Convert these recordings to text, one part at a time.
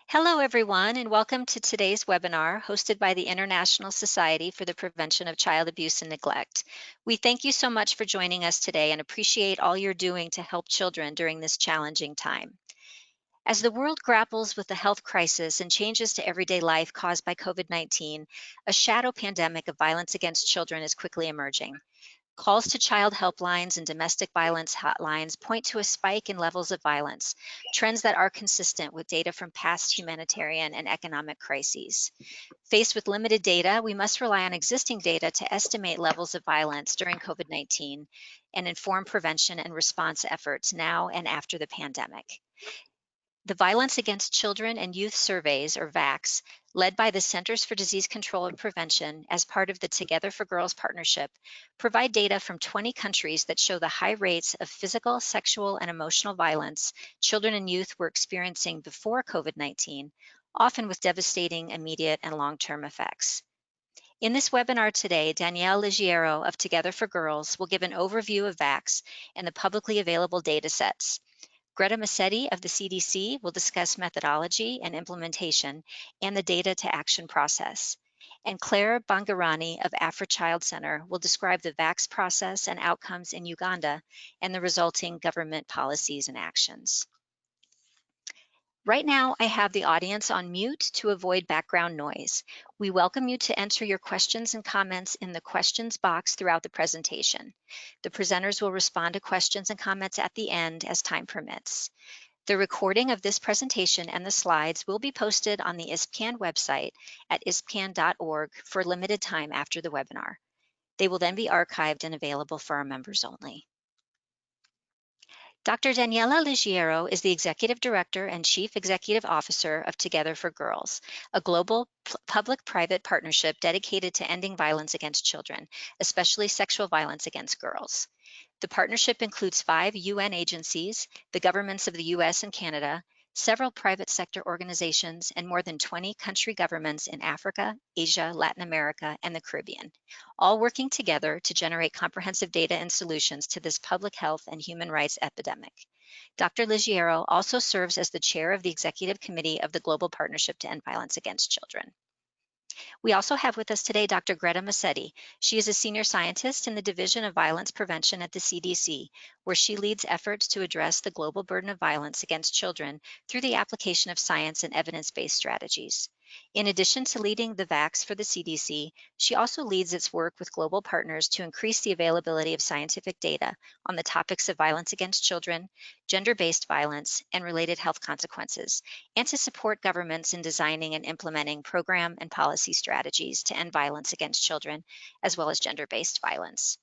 Hello, everyone, and welcome to today's webinar hosted by the International Society for the Prevention of Child Abuse and Neglect. We thank you so much for joining us today and appreciate all you're doing to help children during this challenging time. As the world grapples with the health crisis and changes to everyday life caused by COVID-19, a shadow pandemic of violence against children is quickly emerging. Calls to child helplines and domestic violence hotlines point to a spike in levels of violence, trends that are consistent with data from past humanitarian and economic crises. Faced with limited data, we must rely on existing data to estimate levels of violence during COVID-19 and inform prevention and response efforts now and after the pandemic. The Violence Against Children and Youth Surveys, or VACS, led by the Centers for Disease Control and Prevention as part of the Together for Girls partnership, provide data from 20 countries that show the high rates of physical, sexual, and emotional violence children and youth were experiencing before COVID-19, often with devastating immediate and long-term effects. In this webinar today, Danielle Ligiero of Together for Girls will give an overview of VACS and the publicly available data sets. Greta Massetti of the CDC will discuss methodology and implementation and the data to action process. And Claire Bangarani of Africhild Center will describe the VACS process and outcomes in Uganda and the resulting government policies and actions. Right now, I have the audience on mute to avoid background noise. We welcome you to enter your questions and comments in the questions box throughout the presentation. The presenters will respond to questions and comments at the end as time permits. The recording of this presentation and the slides will be posted on the ISPCAN website at ispcan.org for a limited time after the webinar. They will then be archived and available for our members only. Dr. Daniela Ligiero is the Executive Director and Chief Executive Officer of Together for Girls, a global public-private partnership dedicated to ending violence against children, especially sexual violence against girls. The partnership includes 5 UN agencies, the governments of the US and Canada, several private sector organizations, and more than 20 country governments in Africa, Asia, Latin America, and the Caribbean, all working together to generate comprehensive data and solutions to this public health and human rights epidemic. Dr. Ligiero also serves as the chair of the Executive Committee of the Global Partnership to End Violence Against Children. We also have with us today Dr. Greta Massetti. She is a senior scientist in the Division of Violence Prevention at the CDC, where she leads efforts to address the global burden of violence against children through the application of science and evidence-based strategies. In addition to leading the VACS for the CDC, she also leads its work with global partners to increase the availability of scientific data on the topics of violence against children, gender-based violence, and related health consequences, and to support governments in designing and implementing program and policy strategies to end violence against children, as well as gender-based violence.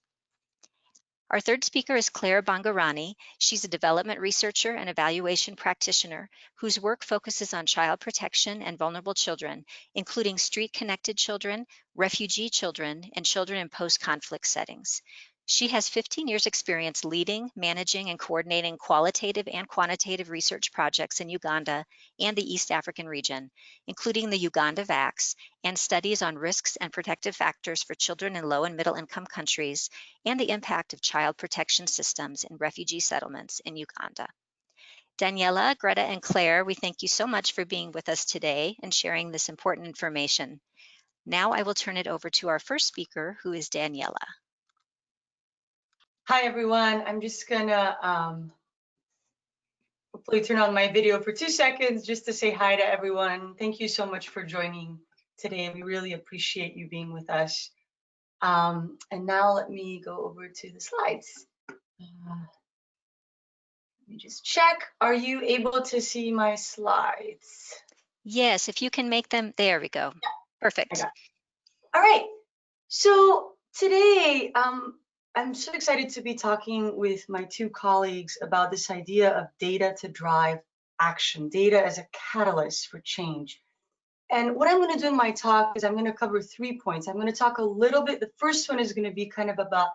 Our third speaker is Claire Bangarani. She's a development researcher and evaluation practitioner whose work focuses on child protection and vulnerable children, including street-connected children, refugee children, and children in post-conflict settings. She has 15 years experience leading, managing, and coordinating qualitative and quantitative research projects in Uganda and the East African region, including the Uganda VACS and studies on risks and protective factors for children in low and middle income countries and the impact of child protection systems in refugee settlements in Uganda. Daniela, Greta, and Claire, we thank you so much for being with us today and sharing this important information. Now I will turn it over to our first speaker, who is Daniela. Hi, everyone. I'm just gonna hopefully turn on my video for 2 seconds just to say hi to everyone. Thank you so much for joining today. We really appreciate you being with us. And now let me go over to the slides. Let me just check. Are you able to see my slides? Yes, if you can make them, there we go. Perfect. All right. So today, I'm so excited to be talking with my 2 colleagues about this idea of data to drive action, data as a catalyst for change. And what I'm going to do in my talk is I'm going to cover 3 points. I'm going to talk a little bit. The first one is going to be kind of about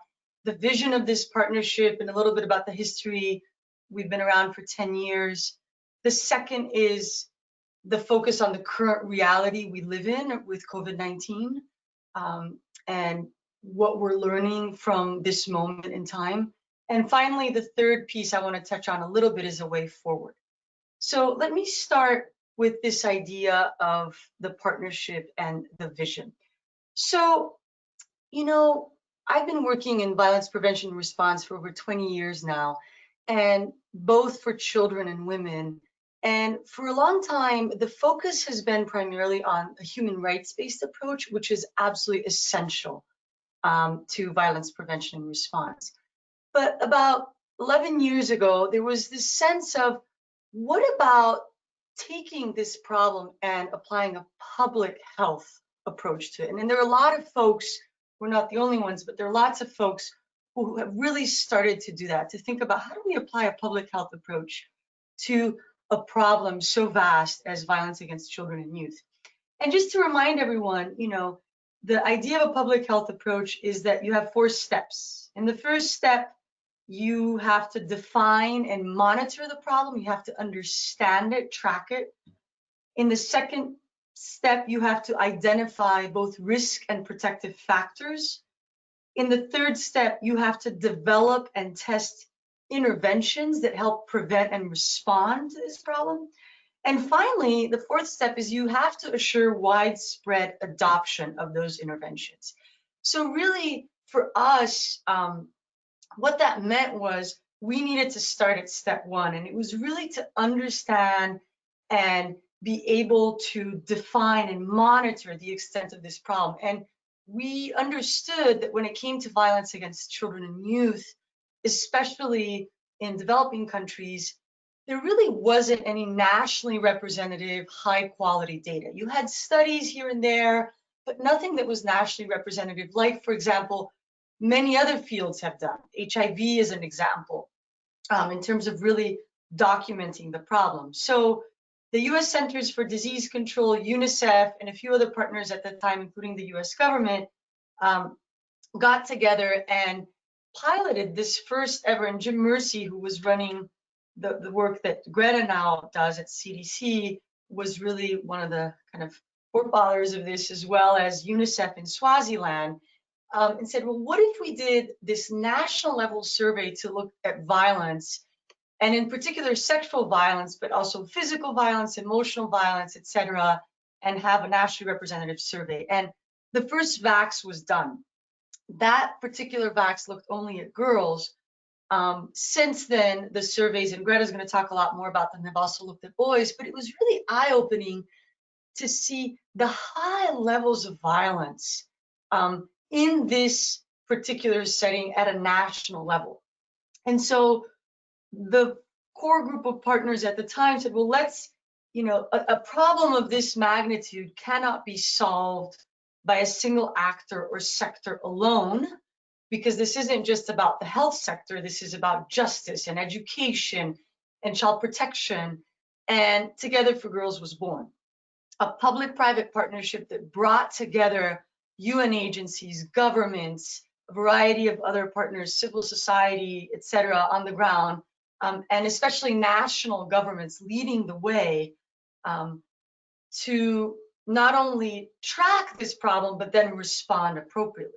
the vision of this partnership and a little bit about the history. We've been around for 10 years. The second is the focus on the current reality we live in with COVID-19 and what we're learning from this moment in time. And finally, the third piece I want to touch on a little bit is a way forward. So let me start with this idea of the partnership and the vision. So, I've been working in violence prevention and response for over 20 years now, and both for children and women. And for a long time, the focus has been primarily on a human rights-based approach, which is absolutely essential to violence prevention and response. But about 11 years ago, there was this sense of, what about taking this problem and applying a public health approach to it? And there are a lot of folks, we're not the only ones, but there are lots of folks who have really started to do that, to think about how do we apply a public health approach to a problem so vast as violence against children and youth. And just to remind everyone, the idea of a public health approach is that you have 4 steps. In the first step, you have to define and monitor the problem. You have to understand it, track it. In the second step, you have to identify both risk and protective factors. In the third step, you have to develop and test interventions that help prevent and respond to this problem. And finally, the fourth step is you have to assure widespread adoption of those interventions. So really, for us, what that meant was we needed to start at step 1, and it was really to understand and be able to define and monitor the extent of this problem. And we understood that when it came to violence against children and youth, especially in developing countries, there really wasn't any nationally representative, high-quality data. You had studies here and there, but nothing that was nationally representative, like, for example, many other fields have done. HIV is an example in terms of really documenting the problem. So the US Centers for Disease Control, UNICEF, and a few other partners at the time, including the US government, got together and piloted this first ever, and Jim Mercy, who was running the work that Greta now does at CDC, was really one of the kind of forefathers of this, as well as UNICEF in Swaziland, and said, well, what if we did this national level survey to look at violence, and in particular sexual violence, but also physical violence, emotional violence, etc., and have a nationally representative survey. And the first VACS was done. That particular VACS looked only at girls. Since then, the surveys, and Greta's going to talk a lot more about them, have also looked at boys, but it was really eye-opening to see the high levels of violence in this particular setting at a national level. And so the core group of partners at the time said, well, let's, a problem of this magnitude cannot be solved by a single actor or sector alone, because this isn't just about the health sector, this is about justice and education and child protection. And Together for Girls was born, a public-private partnership that brought together UN agencies, governments, a variety of other partners, civil society, etc., on the ground, and especially national governments leading the way to not only track this problem, but then respond appropriately.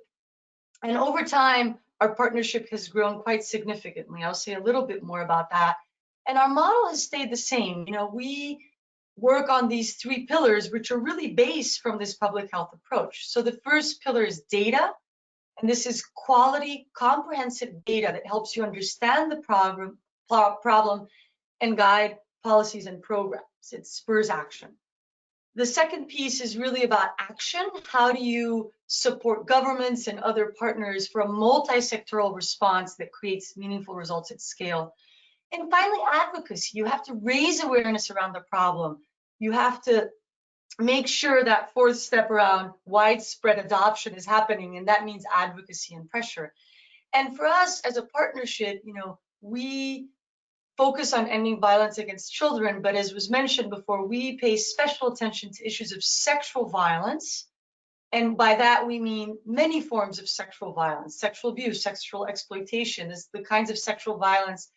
And over time, our partnership has grown quite significantly. I'll say a little bit more about that. And our model has stayed the same. We work on these 3 pillars, which are really based from this public health approach. So the first pillar is data, and this is quality, comprehensive data that helps you understand the problem and guide policies and programs. It spurs action. The second piece is really about action. How do you support governments and other partners for a multi-sectoral response that creates meaningful results at scale? And finally, advocacy. You have to raise awareness around the problem. You have to make sure that fourth step around widespread adoption is happening, and that means advocacy and pressure. And for us as a partnership, we focus on ending violence against children, but as was mentioned before, we pay special attention to issues of sexual violence. And by that, we mean many forms of sexual violence, sexual abuse, sexual exploitation, is the kinds of sexual violence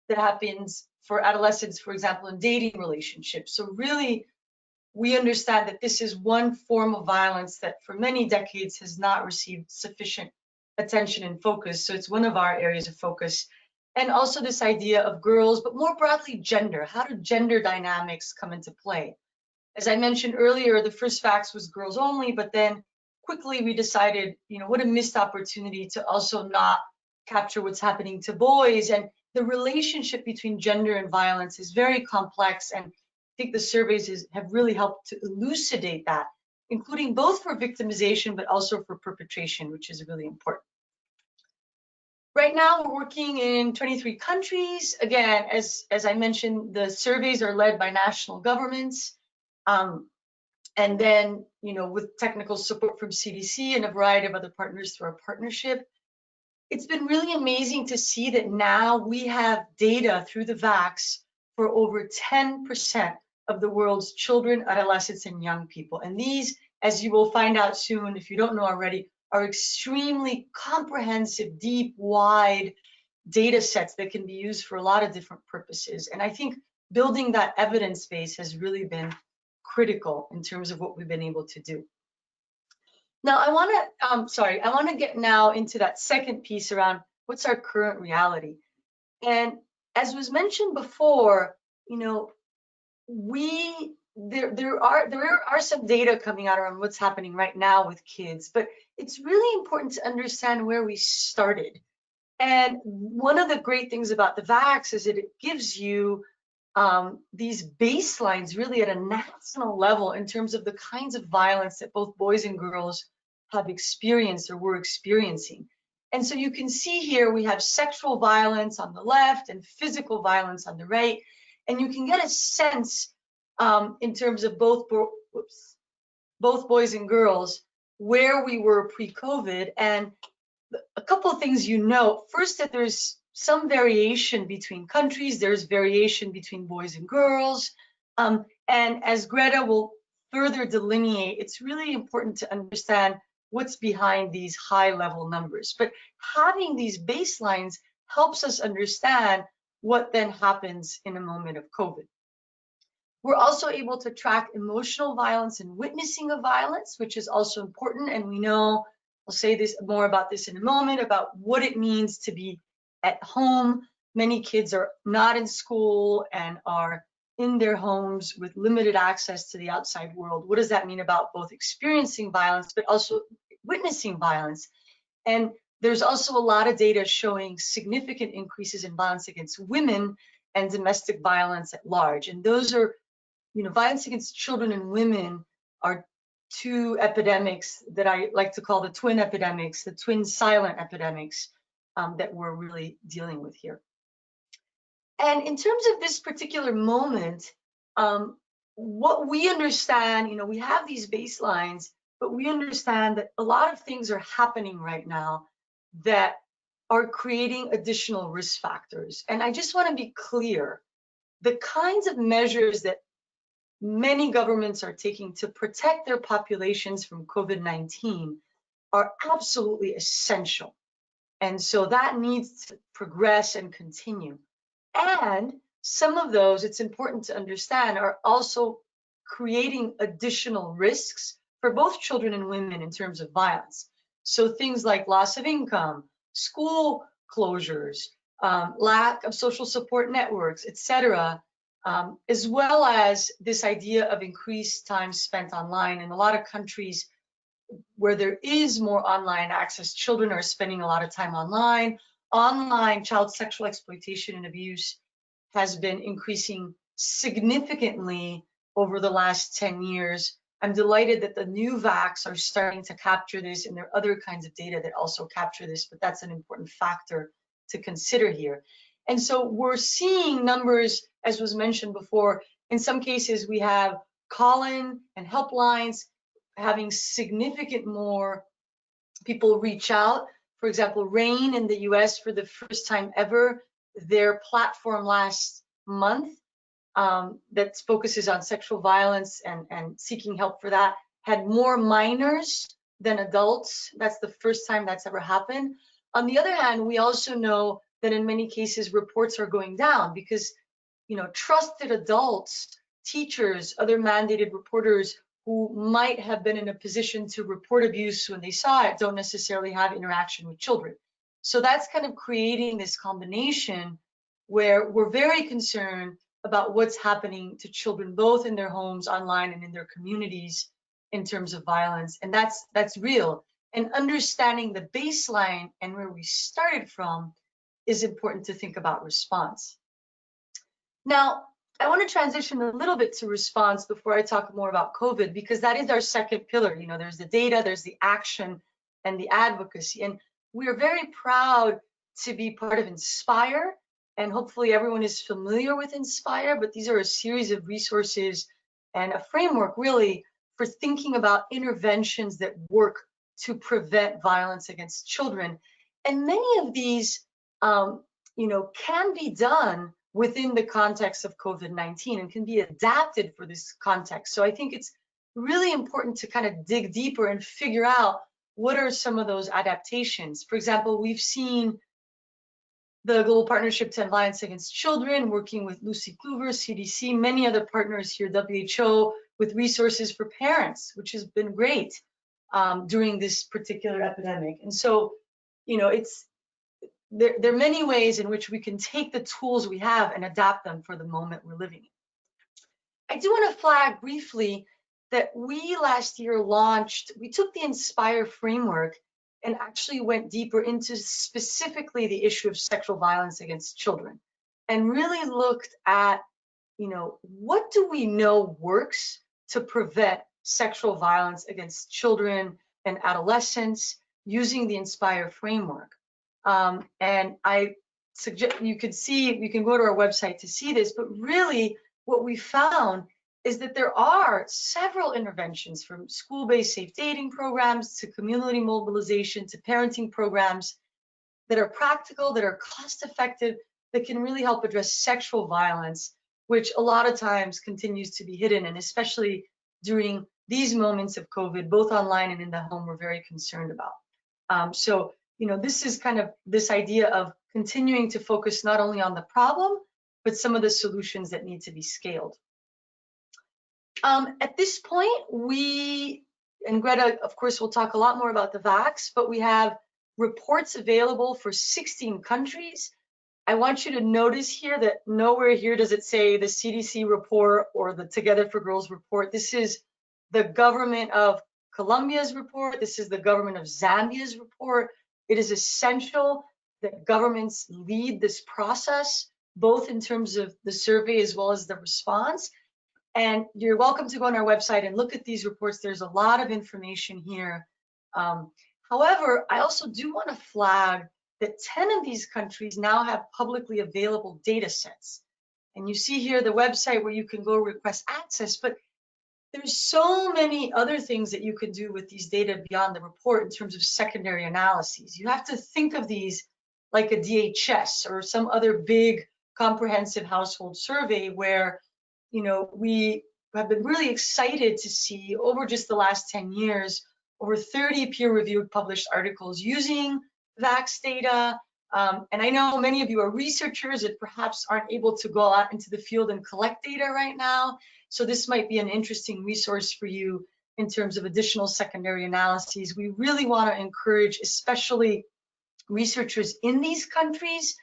that happens for adolescents, for example, in dating relationships. So really, we understand that this is one form of violence that for many decades has not received sufficient attention and focus. So it's one of our areas of focus. And also this idea of girls, but more broadly gender. How do gender dynamics come into play? As I mentioned earlier, the first VACS was girls only, but then quickly we decided, what a missed opportunity to also not capture what's happening to boys. And the relationship between gender and violence is very complex, and I think the surveys have really helped to elucidate that, including both for victimization, but also for perpetration, which is really important. Right now, we're working in 23 countries. Again, as I mentioned, the surveys are led by national governments. And then, with technical support from CDC and a variety of other partners through our partnership. It's been really amazing to see that now we have data through the VACS for over 10% of the world's children, adolescents, and young people. And these, as you will find out soon, if you don't know already, are extremely comprehensive, deep, wide data sets that can be used for a lot of different purposes. And I think building that evidence base has really been critical in terms of what we've been able to do. Now, I want to get now into that second piece around what's our current reality. And as was mentioned before, there are some data coming out around what's happening right now with kids, but it's really important to understand where we started. And one of the great things about the VACS is that it gives you these baselines really at a national level in terms of the kinds of violence that both boys and girls have experienced or were experiencing. And so you can see here we have sexual violence on the left and physical violence on the right. And you can get a sense in terms of both boys and girls where we were pre-COVID. And a couple of things first, that there's some variation between countries, there's variation between boys and girls. And as Greta will further delineate, it's really important to understand what's behind these high level numbers. But having these baselines helps us understand what then happens in a moment of COVID. We're also able to track emotional violence and witnessing of violence, which is also important. And we know, I'll say more about this in a moment, about what it means to be at home. Many kids are not in school and are in their homes with limited access to the outside world. What does that mean about both experiencing violence, but also witnessing violence? And there's also a lot of data showing significant increases in violence against women and domestic violence at large. And those are, violence against children and women are two epidemics that I like to call the twin epidemics, the twin silent epidemics that we're really dealing with here. And in terms of this particular moment, what we understand, we have these baselines, but we understand that a lot of things are happening right now that are creating additional risk factors. And I just want to be clear, the kinds of measures that many governments are taking to protect their populations from COVID-19 are absolutely essential. And so that needs to progress and continue. And some of those, it's important to understand, are also creating additional risks for both children and women in terms of violence. So things like loss of income, school closures, lack of social support networks, etc., as well as this idea of increased time spent online. In a lot of countries where there is more online access, children are spending a lot of time online. Online child sexual exploitation and abuse has been increasing significantly over the last 10 years. I'm delighted that the new VACS are starting to capture this, and there are other kinds of data that also capture this, but that's an important factor to consider here. And so we're seeing numbers, as was mentioned before. In some cases, we have call-in and helplines having significant more people reach out. For example, RAIN in the US, for the first time ever, their platform last month that focuses on sexual violence and seeking help for that had more minors than adults. That's the first time that's ever happened. On the other hand, we also know that in many cases reports are going down because, trusted adults, teachers, other mandated reporters who might have been in a position to report abuse when they saw it don't necessarily have interaction with children. So that's kind of creating this combination where we're very concerned about what's happening to children, both in their homes, online, and in their communities in terms of violence. And that's real. And understanding the baseline and where we started from is important to think about response. Now, I want to transition a little bit to response before I talk more about COVID, because that is our second pillar. You know, there's the data, there's the action, and the advocacy. And we are very proud to be part of Inspire, and hopefully everyone is familiar with Inspire, but these are a series of resources and a framework really for thinking about interventions that work to prevent violence against children. And many of these, you know, can be done within the context of COVID-19 and can be adapted for this context. So I think it's really important to kind of dig deeper and figure out what are some of those adaptations. For example, we've seen the Global Partnership to End Violence Against Children working with Lucy Kluver, CDC, many other partners here, WHO, with resources for parents, which has been great during this particular epidemic. And so, you know, there are many ways in which we can take the tools we have and adapt them for the moment we're living in. I do want to flag briefly that we last year we took the Inspire framework and actually went deeper into specifically the issue of sexual violence against children, and really looked at, you know, what do we know works to prevent sexual violence against children and adolescents using the Inspire framework. And I suggest you can go to our website to see this, but really what we found is that there are several interventions, from school-based safe dating programs to community mobilization to parenting programs, that are practical, that are cost-effective, that can really help address sexual violence, which a lot of times continues to be hidden, and especially during these moments of COVID, both online and in the home, we're very concerned about. So, you know, this is kind of this idea of continuing to focus not only on the problem, but some of the solutions that need to be scaled. At this point, and Greta, of course, will talk a lot more about the VACS, but we have reports available for 16 countries. I want you to notice here that nowhere here does it say the CDC report or the Together for Girls report. This is the government of Colombia's report. This is the government of Zambia's report. It is essential that governments lead this process, both in terms of the survey as well as the response. And you're welcome to go on our website and look at these reports. There's a lot of information here. However, I also do want to flag that 10 of these countries now have publicly available data sets. And you see here the website where you can go request access, but there's so many other things that you can do with these data beyond the report in terms of secondary analyses. You have to think of these like a DHS or some other big comprehensive household survey where, you know, we have been really excited to see over just the last 10 years, over 30 peer-reviewed published articles using VACS data. And I know many of you are researchers that perhaps aren't able to go out into the field and collect data right now. So this might be an interesting resource for you in terms of additional secondary analyses. We really want to encourage, especially researchers in these countries,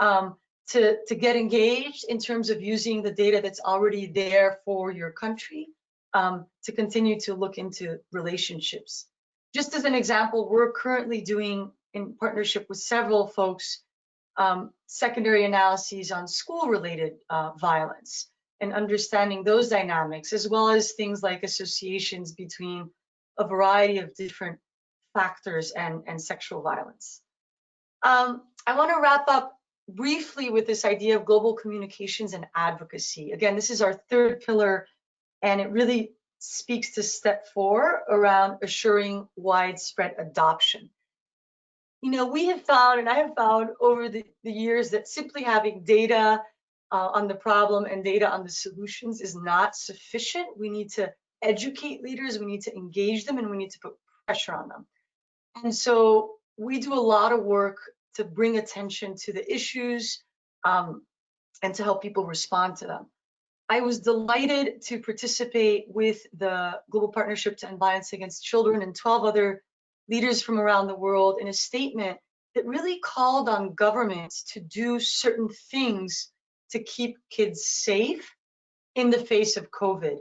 to get engaged in terms of using the data that's already there for your country, to continue to look into relationships. Just as an example, we're currently doing, in partnership with several folks, secondary analyses on school-related violence and understanding those dynamics, as well as things like associations between a variety of different factors and sexual violence. I want to wrap up briefly with this idea of global communications and advocacy. Again, this is our third pillar, and it really speaks to step 4 around assuring widespread adoption. You know, we have found, and I have found over the years, that simply having data on the problem and data on the solutions is not sufficient. We need to educate leaders, we need to engage them, and we need to put pressure on them. And so we do a lot of work to bring attention to the issues and to help people respond to them. I was delighted to participate with the Global Partnership to End Violence Against Children and 12 other leaders from around the world in a statement that really called on governments to do certain things to keep kids safe in the face of COVID.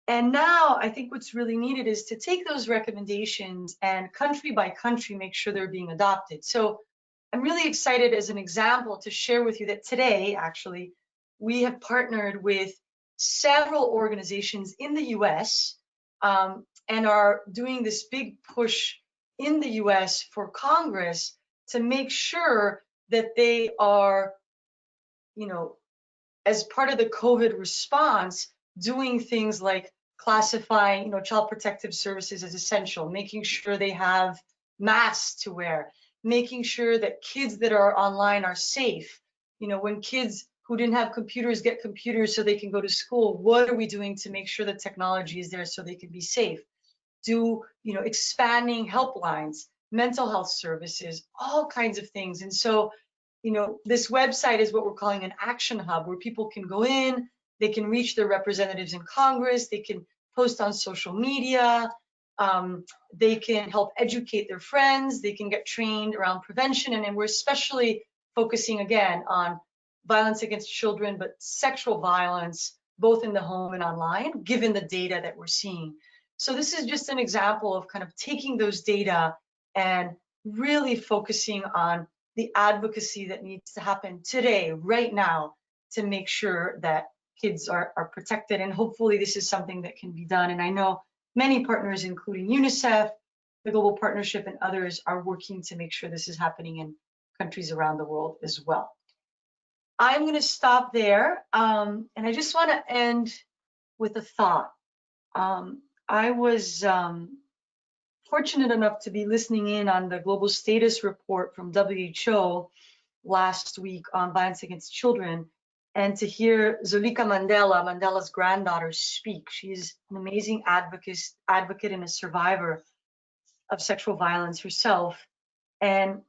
And now I think what's really needed is to take those recommendations and country by country make sure they're being adopted. So I'm really excited as an example to share with you that today, actually, we have partnered with several organizations in the US and are doing this big push in the US for Congress to make sure that they are, you know, as part of the COVID response, doing things like classifying, you know, child protective services as essential, making sure they have masks to wear, making sure that kids that are online are safe. You know, when kids who didn't have computers get computers so they can go to school, what are we doing to make sure the technology is there so they can be safe? Do, you know, expanding helplines, mental health services, all kinds of things. And so, you know, this website is what we're calling an action hub, where people can go in, they can reach their representatives in Congress, they can post on social media, they can help educate their friends, they can get trained around prevention. And we're especially focusing again on violence against children, but sexual violence, both in the home and online, given the data that we're seeing. So this is just an example of kind of taking those data and really focusing on the advocacy that needs to happen today, right now, to make sure that kids are protected. And hopefully this is something that can be done. And I know many partners, including UNICEF, the Global Partnership, and others are working to make sure this is happening in countries around the world as well. I'm going to stop there. And I just want to end with a thought. I was fortunate enough to be listening in on the global status report from WHO last week on violence against children, and to hear Zulika Mandela's granddaughter, speak. She's an amazing advocate and a survivor of sexual violence herself. And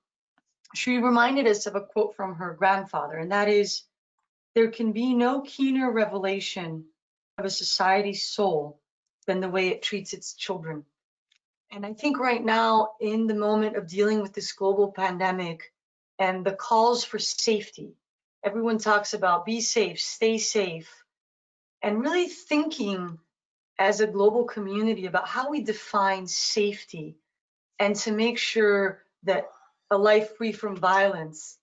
she reminded us of a quote from her grandfather, and that is, "There can be no keener revelation of a society's soul than the way it treats its children." And I think right now, in the moment of dealing with this global pandemic and the calls for safety, everyone talks about be safe, stay safe, and really thinking as a global community about how we define safety, and to make sure that a life free from violence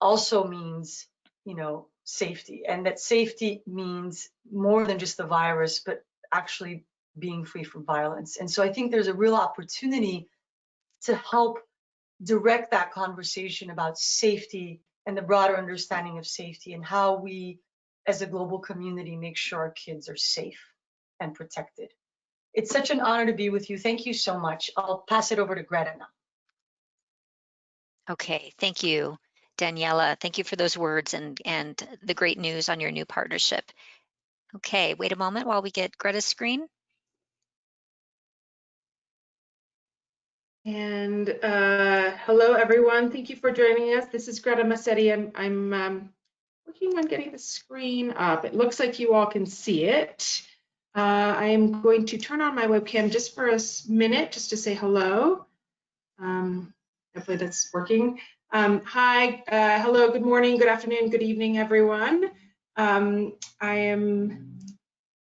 also means, you know, safety, and that safety means more than just the virus, but actually being free from violence. And so I think there's a real opportunity to help direct that conversation about safety and the broader understanding of safety, and how we as a global community make sure our kids are safe and protected. It's such an honor to be with you. Thank you so much. I'll pass it over to Greta now. Okay, thank you, Daniela. Thank you for those words and the great news on your new partnership. Okay, wait a moment while we get Greta's screen. And hello, everyone. Thank you for joining us. This is Greta Massetti. I'm working on getting the screen up. It looks like you all can see it. I am going to turn on my webcam just for a minute, just to say hello. Hopefully that's working. Hi, hello, good morning, good afternoon, good evening, everyone. I am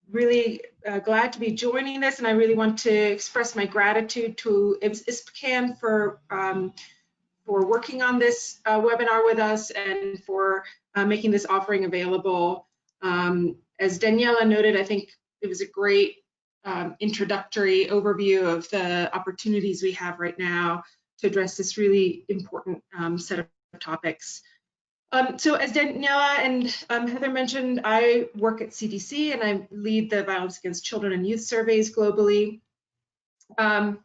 really glad to be joining this, and I really want to express my gratitude to ISPCAN for working on this webinar with us, and for making this offering available. As Daniela noted, I think it was a great introductory overview of the opportunities we have right now to address this really important set of topics. So as Daniela and Heather mentioned, I work at CDC and I lead the Violence Against Children and Youth surveys globally. Hopefully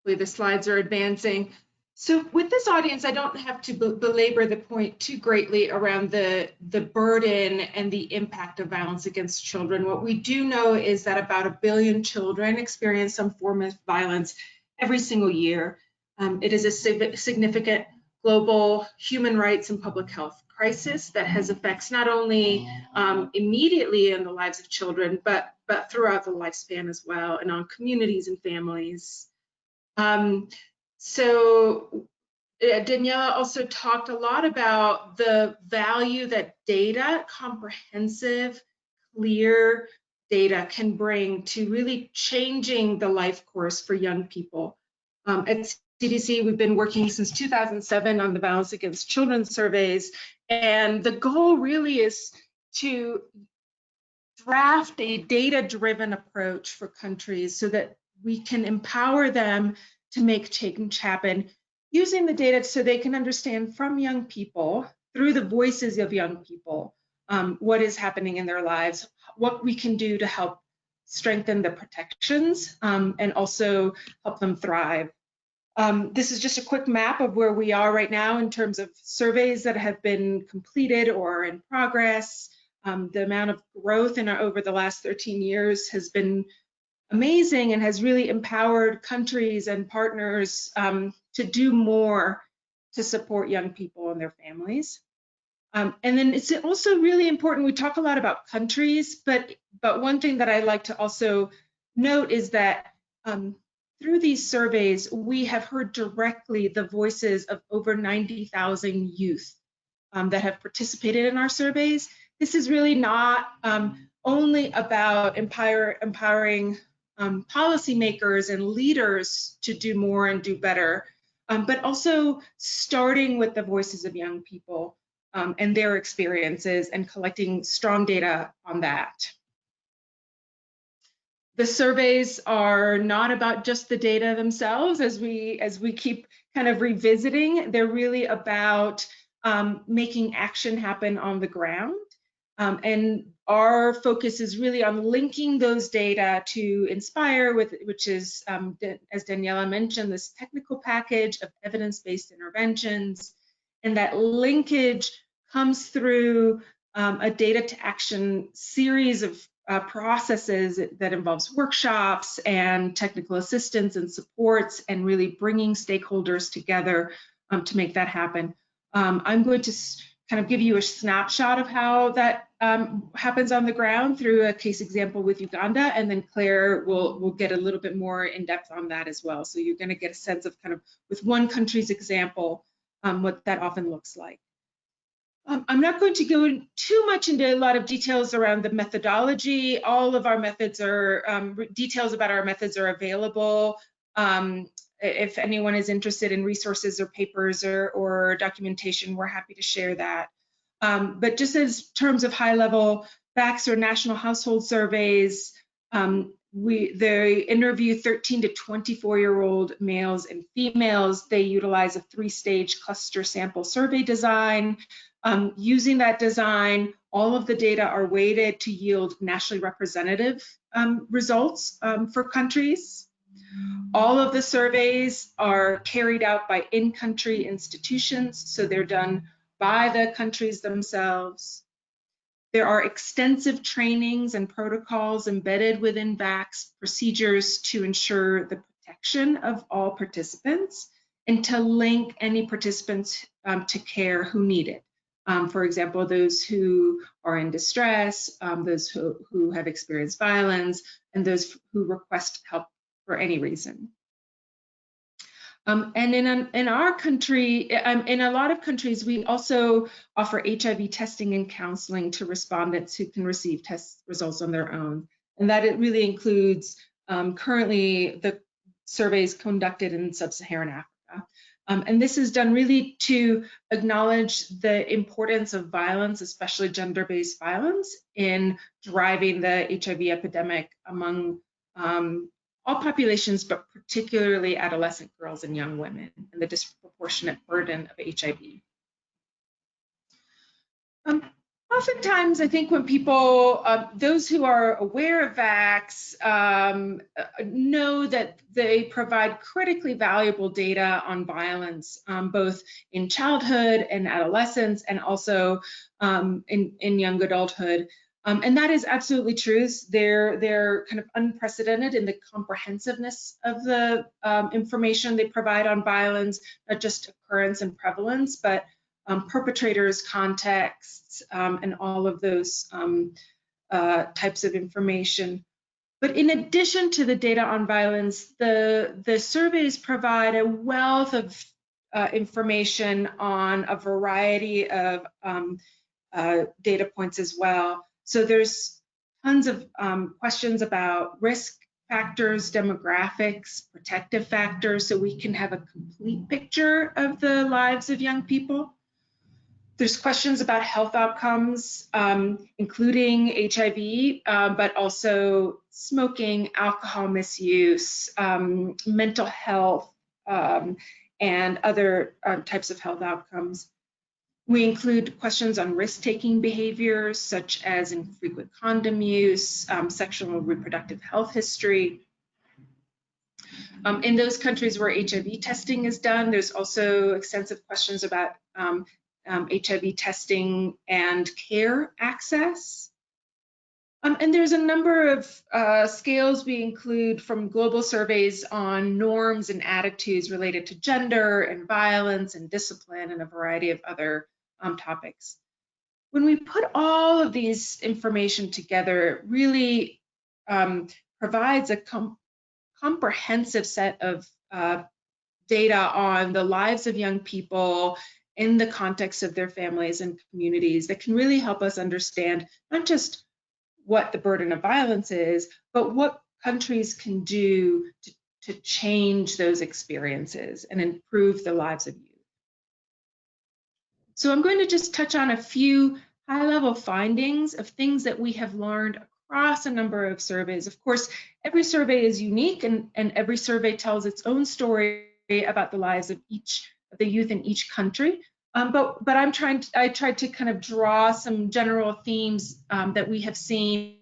the slides are advancing. So with this audience, I don't have to belabor the point too greatly around the burden and the impact of violence against children. What we do know is that about 1 billion children experience some form of violence every single year. It is a significant global human rights and public health crisis that has effects not only immediately in the lives of children, but throughout the lifespan as well, and on communities and families. So Daniela also talked a lot about the value that data, comprehensive, clear data can bring to really changing the life course for young people. At CDC, we've been working since 2007 on the Violence Against Children surveys, and the goal really is to draft a data-driven approach for countries so that we can empower them to make change happen using the data so they can understand from young people, through the voices of young people, what is happening in their lives, what we can do to help strengthen the protections and also help them thrive. This is just a quick map of where we are right now in terms of surveys that have been completed or in progress. The amount of growth over the last 13 years has been amazing and has really empowered countries and partners to do more to support young people and their families. And then it's also really important, we talk a lot about countries, but one thing that I like to also note is that through these surveys, we have heard directly the voices of over 90,000 youth that have participated in our surveys. This is really not only about empowering policymakers and leaders to do more and do better, but also starting with the voices of young people and their experiences and collecting strong data on that. The surveys are not about just the data themselves, as we keep kind of revisiting. They're really about making action happen on the ground. And our focus is really on linking those data to Inspire, which is, as Daniela mentioned, this technical package of evidence-based interventions. And that linkage comes through a data to action series of processes that involves workshops and technical assistance and supports and really bringing stakeholders together to make that happen. I'm going to kind of give you a snapshot of how that happens on the ground through a case example with Uganda, and then Claire will get a little bit more in depth on that as well. So you're going to get a sense of kind of with one country's example, what that often looks like. I'm not going to go too much into a lot of details around the methodology. All of our methods are, details about our methods are available. If anyone is interested in resources or papers or documentation, we're happy to share that. But just as terms of high level VACS or national household surveys, they interview 13 to 24-year-old males and females. They utilize a 3-stage cluster sample survey design. Using that design, all of the data are weighted to yield nationally representative results for countries. All of the surveys are carried out by in-country institutions, so they're done by the countries themselves. There are extensive trainings and protocols embedded within VACS procedures to ensure the protection of all participants and to link any participants to care who need it. For example, those who are in distress, those who have experienced violence, and those who request help for any reason. And in our country, in a lot of countries, we also offer HIV testing and counseling to respondents who can receive test results on their own. And that it really includes currently the surveys conducted in sub-Saharan Africa. And this is done really to acknowledge the importance of violence, especially gender-based violence, in driving the HIV epidemic among all populations, but particularly adolescent girls and young women, and the disproportionate burden of HIV. Oftentimes, I think when people, those who are aware of VACS know that they provide critically valuable data on violence, both in childhood and adolescence, and also in young adulthood. And that is absolutely true. They're kind of unprecedented in the comprehensiveness of the information they provide on violence, not just occurrence and prevalence, but perpetrators, contexts, and all of those types of information. But in addition to the data on violence, the surveys provide a wealth of information on a variety of data points as well. So there's tons of questions about risk factors, demographics, protective factors, so we can have a complete picture of the lives of young people. There's questions about health outcomes, including HIV, but also smoking, alcohol misuse, mental health, and other types of health outcomes. We include questions on risk-taking behaviors, such as infrequent condom use, sexual and reproductive health history. In those countries where HIV testing is done, there's also extensive questions about HIV testing and care access. And there's a number of scales we include from global surveys on norms and attitudes related to gender and violence and discipline and a variety of other topics. When we put all of these information together, it really provides a comprehensive set of data on the lives of young people in the context of their families and communities that can really help us understand not just what the burden of violence is, but what countries can do to change those experiences and improve the lives of youth. So I'm going to just touch on a few high-level findings of things that we have learned across a number of surveys. Of course, every survey is unique, and every survey tells its own story about the lives of the youth in each country. But I tried to kind of draw some general themes that we have seen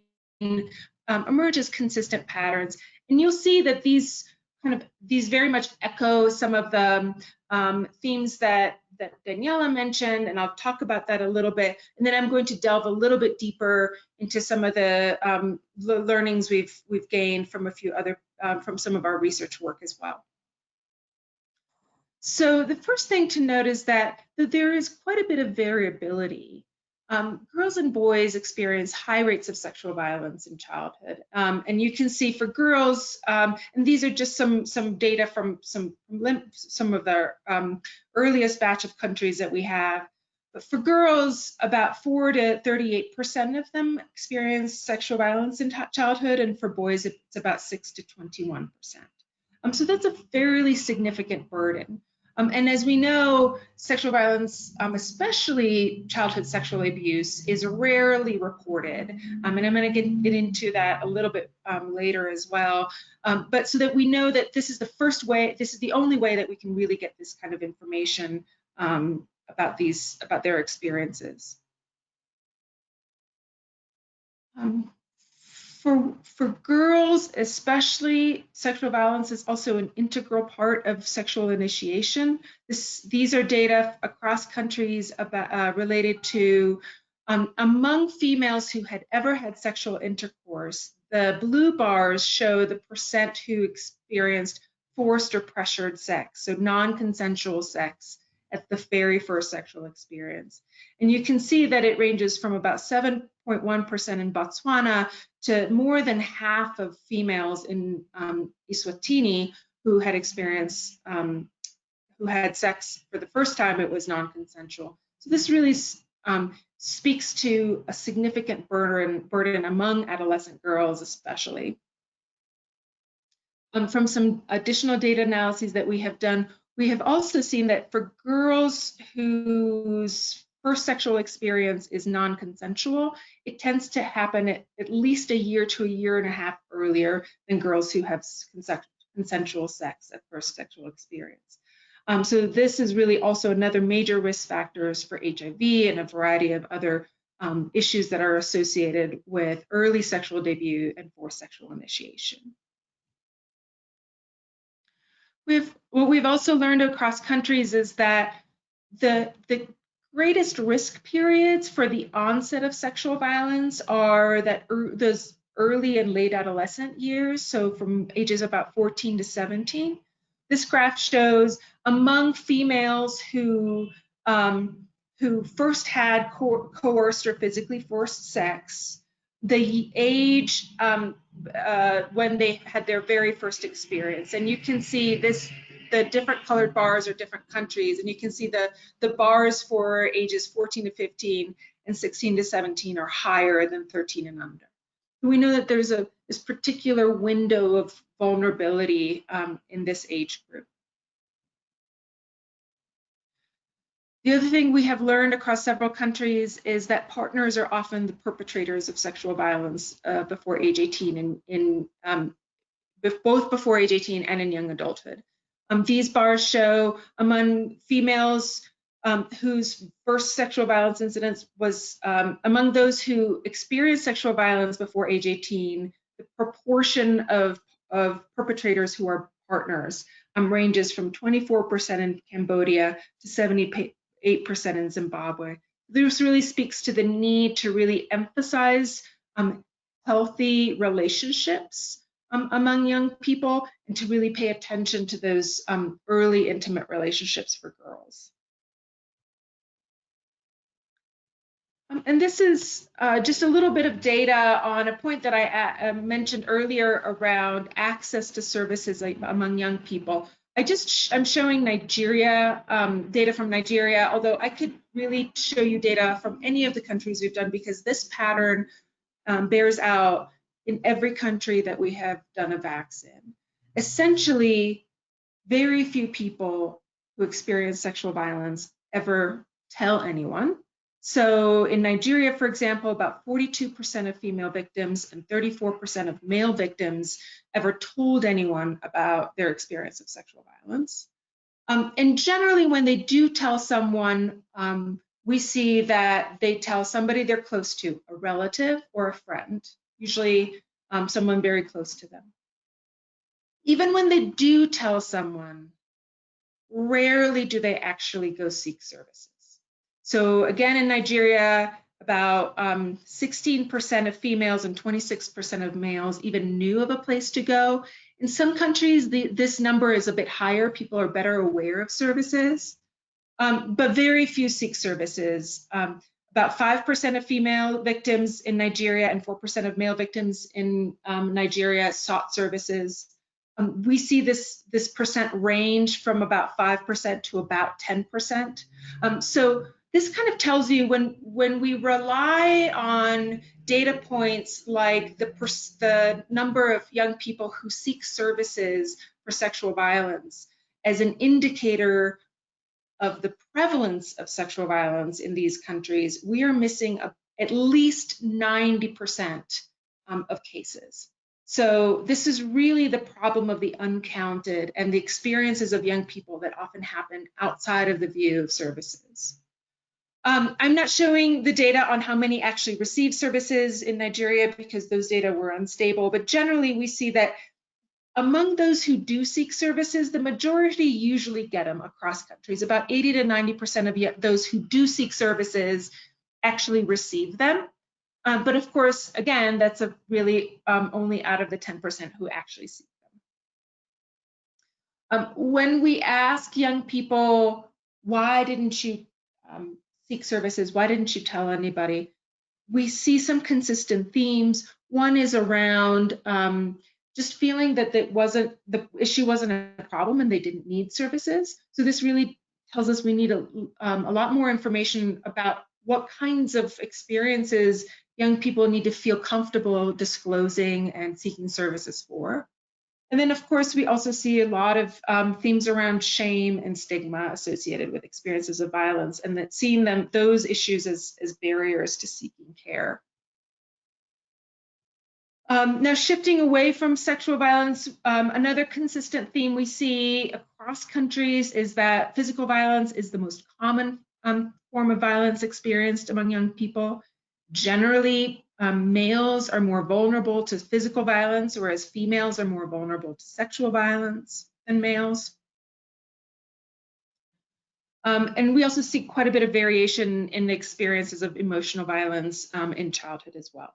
emerge as consistent patterns. And you'll see that these very much echo some of the themes that Daniela mentioned, and I'll talk about that a little bit. And then I'm going to delve a little bit deeper into some of the learnings we've gained from a few other from some of our research work as well. So the first thing to note is that there is quite a bit of variability. Girls and boys experience high rates of sexual violence in childhood. And you can see for girls, and these are just some data from some of the earliest batch of countries that we have. But for girls, about 4 to 38% of them experience sexual violence in childhood, and for boys, it's about 6 to 21%. So that's a fairly significant burden. And as we know, sexual violence, especially childhood sexual abuse, is rarely reported. And I'm going to get into that a little bit later as well. But so that we know that this is the first way, this is the only way that we can really get this kind of information about their experiences. For girls, especially, sexual violence is also an integral part of sexual initiation. These are data across countries about, related to among females who had ever had sexual intercourse. The blue bars show the percent who experienced forced or pressured sex, so non-consensual sex at the very first sexual experience. And you can see that it ranges from about 7.1% in Botswana to more than half of females in Eswatini who had experienced, who had sex for the first time, it was non-consensual. So this really speaks to a significant burden among adolescent girls especially. From some additional data analyses that we have done, we have also seen that for girls whose first sexual experience is non-consensual, it tends to happen at least a year to a year and a half earlier than girls who have consensual sex at first sexual experience. So this is really also another major risk factors for HIV and a variety of other issues that are associated with early sexual debut and forced sexual initiation. What we've also learned across countries is that the greatest risk periods for the onset of sexual violence are those early and late adolescent years, so from ages about 14 to 17. This graph shows among females who first had coerced or physically forced sex, the age when they had their very first experience. And you can see this the different colored bars are different countries, and you can see the bars for ages 14 to 15 and 16 to 17 are higher than 13 and under. We know that there's this particular window of vulnerability in this age group. The other thing we have learned across several countries is that partners are often the perpetrators of sexual violence before age 18, both before age 18 and in young adulthood. These bars show among females whose first sexual violence incidents was among those who experienced sexual violence before age 18, the proportion of perpetrators who are partners ranges from 24% in Cambodia to 78% in Zimbabwe. This really speaks to the need to really emphasize healthy relationships among young people, and to really pay attention to those early intimate relationships for girls. And this is just a little bit of data on a point that I mentioned earlier around access to services among young people. I'm showing Nigeria, data from Nigeria, although I could really show you data from any of the countries we've done, because this pattern bears out in every country that we have done a VACS in. Essentially, very few people who experience sexual violence ever tell anyone. So in Nigeria, for example, about 42% of female victims and 34% of male victims ever told anyone about their experience of sexual violence. And generally, when they do tell someone, we see that they tell somebody they're close to, a relative or a friend, usually someone very close to them. Even when they do tell someone, rarely do they actually go seek services. So again, in Nigeria, about 16% of females and 26% of males even knew of a place to go. In some countries, this number is a bit higher. People are better aware of services, but very few seek services. About 5% of female victims in Nigeria and 4% of male victims in Nigeria sought services. We see this percent range from about 5% to about 10%. So this kind of tells you when we rely on data points like the number of young people who seek services for sexual violence as an indicator of the prevalence of sexual violence in these countries, we are missing at least 90% of cases. So this is really the problem of the uncounted and the experiences of young people that often happen outside of the view of services. I'm not showing the data on how many actually receive services in Nigeria because those data were unstable, but generally we see that among those who do seek services, the majority usually get them across countries. About 80 to 90% of those who do seek services actually receive them. But of course, again, that's really only out of the 10% who actually seek them. When we ask young people, why didn't you seek services? Why didn't you tell anybody? We see some consistent themes. One is around just feeling that the issue wasn't a problem and they didn't need services. So this really tells us we need a lot more information about what kinds of experiences young people need to feel comfortable disclosing and seeking services for. And then, of course, we also see a lot of themes around shame and stigma associated with experiences of violence, and that seeing those issues as barriers to seeking care. Now, shifting away from sexual violence, another consistent theme we see across countries is that physical violence is the most common form of violence experienced among young people. Generally, males are more vulnerable to physical violence, whereas females are more vulnerable to sexual violence than males. And we also see quite a bit of variation in the experiences of emotional violence in childhood as well.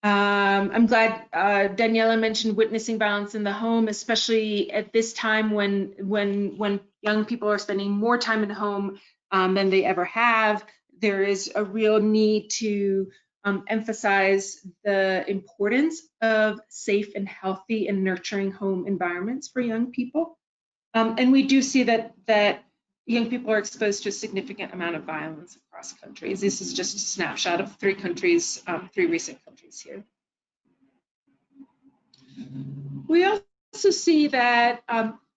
I'm glad Daniela mentioned witnessing violence in the home, especially at this time when young people are spending more time at home than they ever have. There is a real need to emphasize the importance of safe and healthy and nurturing home environments for young people. And we do see that young people are exposed to a significant amount of violence across countries. This is just a snapshot of 3 countries, 3 recent countries here. We also see that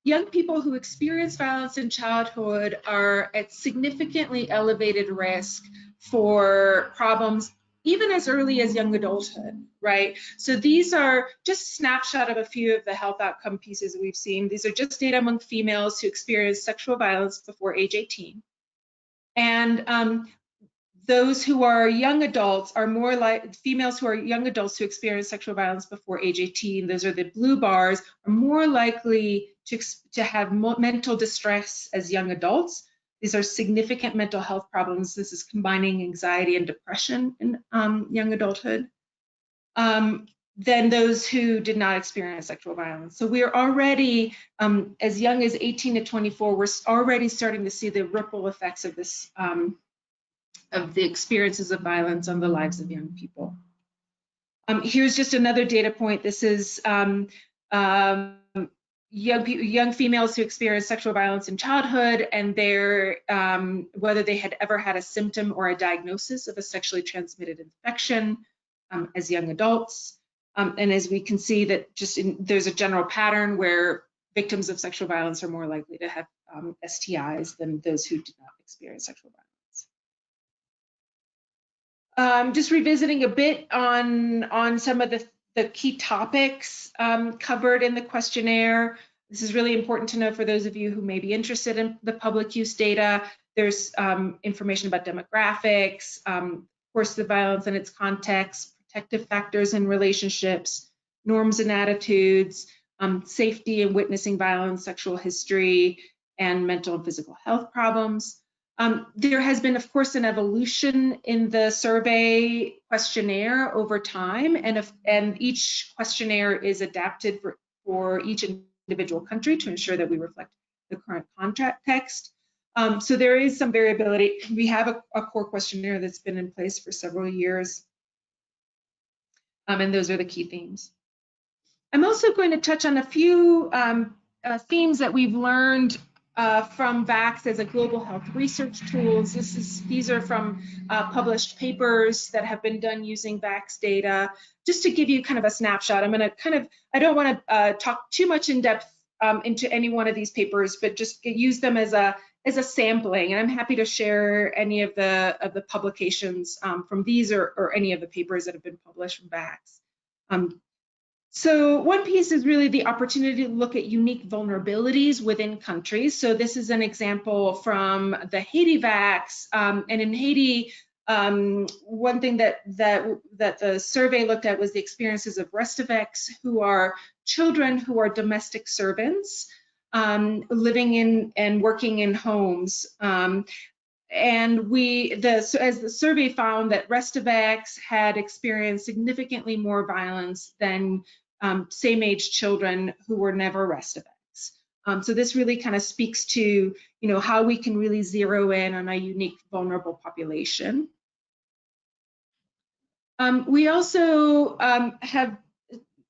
young people who experience violence in childhood are at significantly elevated risk for problems even as early as young adulthood, right? So these are just a snapshot of a few of the health outcome pieces we've seen. These are just data among females who experience sexual violence before age 18. And those who are young adults are more like females who are young adults who experience sexual violence before age 18. Those are the blue bars, are more likely to have mental distress as young adults. These are significant mental health problems. This is combining anxiety and depression in young adulthood, than those who did not experience sexual violence. So we are already, as young as 18 to 24, we're already starting to see the ripple effects of this, of the experiences of violence on the lives of young people. Here's just another data point. This is young females who experience sexual violence in childhood and their whether they had ever had a symptom or a diagnosis of a sexually transmitted infection as young adults. And as we can see that there's a general pattern where victims of sexual violence are more likely to have STIs than those who did not experience sexual violence. Just revisiting a bit on some of the key topics covered in the questionnaire. This is really important to know for those of you who may be interested in the public use data. There's information about demographics, of course, the violence and its context, protective factors in relationships, norms and attitudes, safety and witnessing violence, sexual history, and mental and physical health problems. There has been, of course, an evolution in the survey questionnaire over time, and each questionnaire is adapted for each individual country to ensure that we reflect the current context. So there is some variability. We have a core questionnaire that's been in place for several years, and those are the key themes. I'm also going to touch on a few themes that we've learned from VACS as a global health research tools. These are from published papers that have been done using VACS data. Just to give you kind of a snapshot, I'm going to I don't want to talk too much in depth into any one of these papers, but just use them as a sampling. And I'm happy to share any of the publications from these or any of the papers that have been published from VACS. So one piece is really the opportunity to look at unique vulnerabilities within countries. So this is an example from the Haiti VACS, and in Haiti, one thing that the survey looked at was the experiences of Restaveks, who are children who are domestic servants, living in and working in homes. And as the survey found that Restaveks had experienced significantly more violence than same-age children who were never Restaveks. So this really kind of speaks to, how we can really zero in on a unique vulnerable population. We also have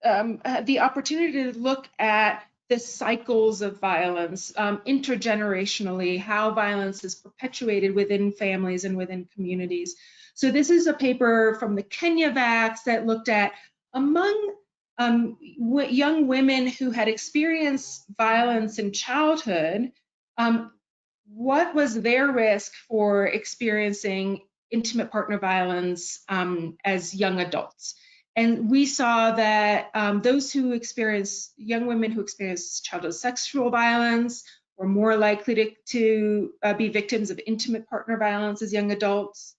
the opportunity to look at the cycles of violence intergenerationally, how violence is perpetuated within families and within communities. So this is a paper from the Kenya VACS that looked at among young women who had experienced violence in childhood, what was their risk for experiencing intimate partner violence as young adults. And we saw that young women who experienced childhood sexual violence were more likely to be victims of intimate partner violence as young adults.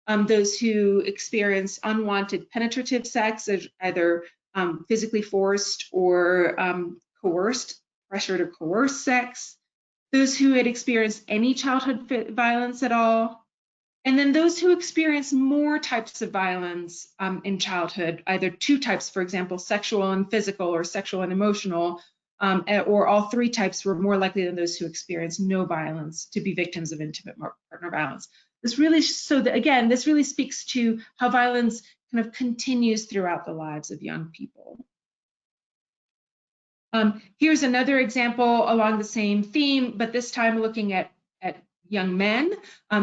Those who experience unwanted penetrative sex, either physically forced or coerced, pressured or coerced sex. Those who had experienced any childhood violence at all. And then those who experience more types of violence in childhood, either 2 types, for example, sexual and physical or sexual and emotional, or all 3 types were more likely than those who experience no violence to be victims of intimate partner violence. This really, again, this really speaks to how violence kind of continues throughout the lives of young people. Here's another example along the same theme, but this time looking at young men.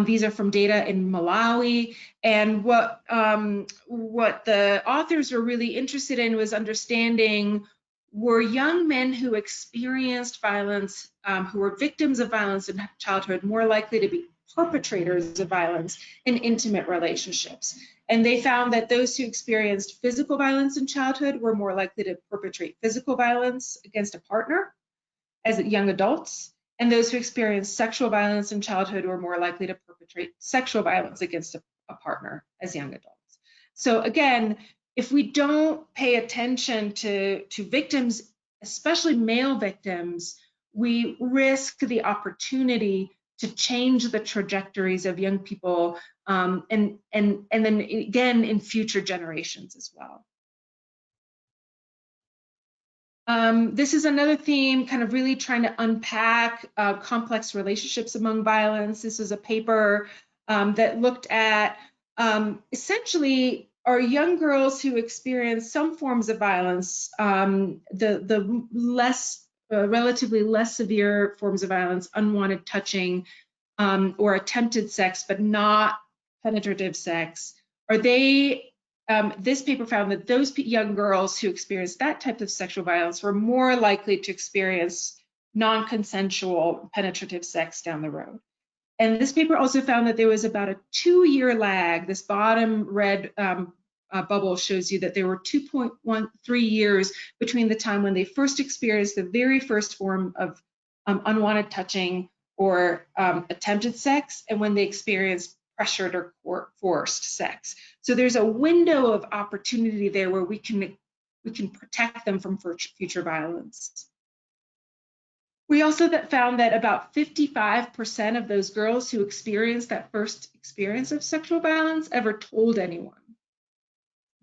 These are from data in Malawi, and what the authors were really interested in was understanding, were young men who experienced violence, who were victims of violence in childhood, more likely to be perpetrators of violence in intimate relationships? And they found that those who experienced physical violence in childhood were more likely to perpetrate physical violence against a partner as young adults, and those who experienced sexual violence in childhood were more likely to perpetrate sexual violence against a partner as young adults. So again, if we don't pay attention to victims, especially male victims, we risk the opportunity to change the trajectories of young people, and then again in future generations as well. This is another theme, kind of really trying to unpack complex relationships among violence. This is a paper that looked at essentially, are young girls who experience some forms of violence, the less, relatively less severe forms of violence, unwanted touching or attempted sex, but not penetrative sex, are they, this paper found that those young girls who experienced that type of sexual violence were more likely to experience non-consensual penetrative sex down the road. And this paper also found that there was about a 2-year lag. This bottom red bubble shows you that there were 2.13 years between the time when they first experienced the very first form of unwanted touching or attempted sex, and when they experienced pressured or forced sex. So there's a window of opportunity there where we can protect them from future violence. We also found that about 55% of those girls who experienced that first experience of sexual violence ever told anyone.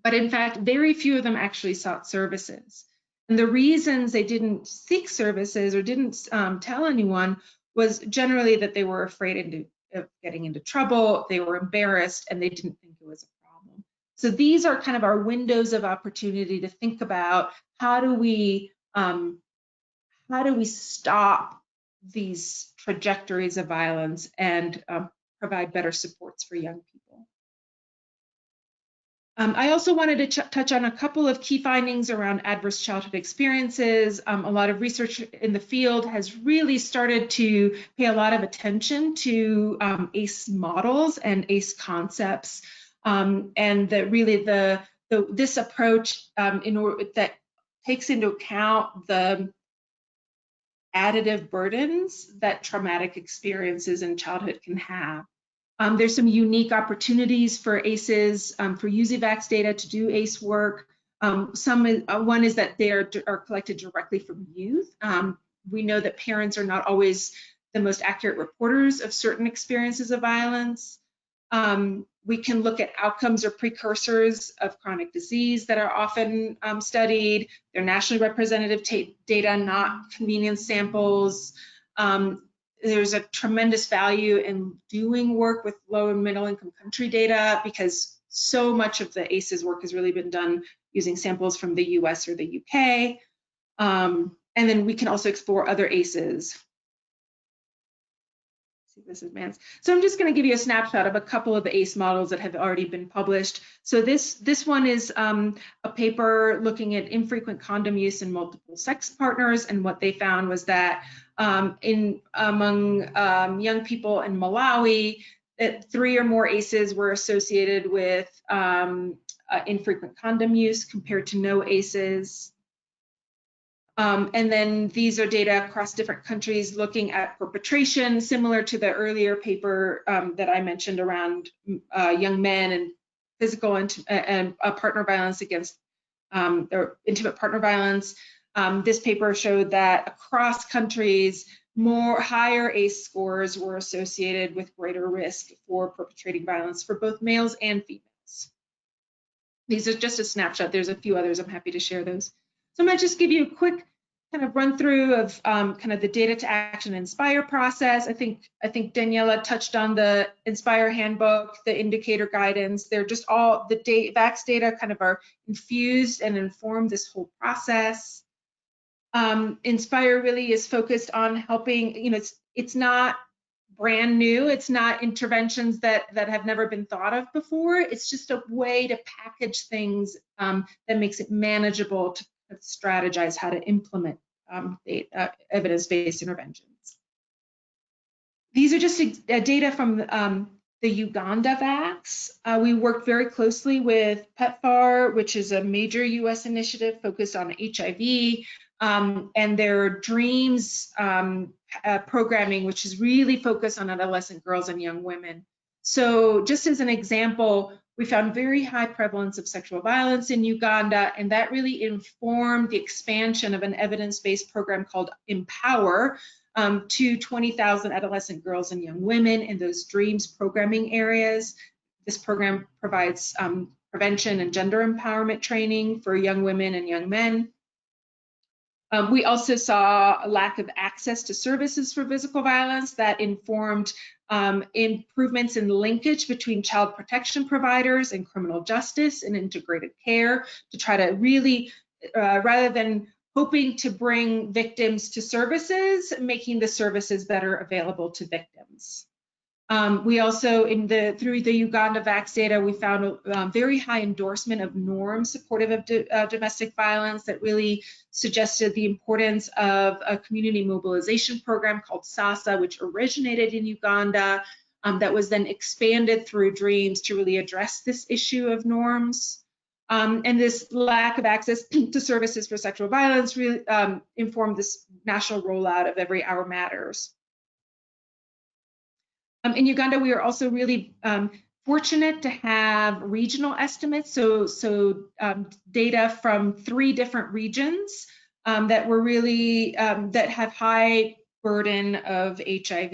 But in fact, very few of them actually sought services. And the reasons they didn't seek services or didn't tell anyone was generally that they were afraid of getting into trouble, they were embarrassed, and they didn't think it was a problem. So these are kind of our windows of opportunity to think about how do we stop these trajectories of violence and provide better supports for young people. I also wanted to touch on a couple of key findings around adverse childhood experiences. A lot of research in the field has really started to pay a lot of attention to ACE models and ACE concepts, and that really this approach that takes into account the additive burdens that traumatic experiences in childhood can have. There's some unique opportunities for ACEs, for using VACS data to do ACE work. One is that they are collected directly from youth. We know that parents are not always the most accurate reporters of certain experiences of violence. We can look at outcomes or precursors of chronic disease that are often studied. They're nationally representative data, not convenience samples. There's a tremendous value in doing work with low and middle income country data because so much of the ACEs work has really been done using samples from the US or the UK. And then we can also explore other ACEs. This is Mans. So I'm just going to give you a snapshot of a couple of the ACE models that have already been published. So this one is a paper looking at infrequent condom use in multiple sex partners, and what they found was that among young people in Malawi, that 3 or more ACEs were associated with infrequent condom use compared to no ACEs. And then these are data across different countries looking at perpetration, similar to the earlier paper that I mentioned around young men and physical and partner violence against or intimate partner violence. This paper showed that across countries, higher ACE scores were associated with greater risk for perpetrating violence for both males and females. These are just a snapshot. There's a few others. I'm happy to share those. So I might just give you a quick kind of run through of kind of the data to action inspire process. I think Daniela touched on the Inspire handbook, the indicator guidance. They're just all the VACS data kind of are infused and inform this whole process. Inspire really is focused on helping, you know, it's not brand new. It's not interventions that have never been thought of before. It's just a way to package things that makes it manageable to strategize how to implement evidence-based interventions. These are just data from the Uganda VACS. We worked very closely with PEPFAR, which is a major US initiative focused on HIV, and their DREAMS programming, which is really focused on adolescent girls and young women. So just as an example, we found very high prevalence of sexual violence in Uganda, and that really informed the expansion of an evidence-based program called Empower to 20,000 adolescent girls and young women in those DREAMS programming areas. This program provides prevention and gender empowerment training for young women and young men. We also saw a lack of access to services for physical violence that informed improvements in linkage between child protection providers and criminal justice and integrated care to try to really, rather than hoping to bring victims to services, making the services better available to victims. We also, through the Uganda VACS data, we found a very high endorsement of norms supportive of domestic violence that really suggested the importance of a community mobilization program called SASA, which originated in Uganda, that was then expanded through DREAMS to really address this issue of norms. And this lack of access to services for sexual violence really informed this national rollout of Every Hour Matters. In Uganda, we are also really fortunate to have regional estimates, so data from 3 different regions that were really that have high burden of HIV.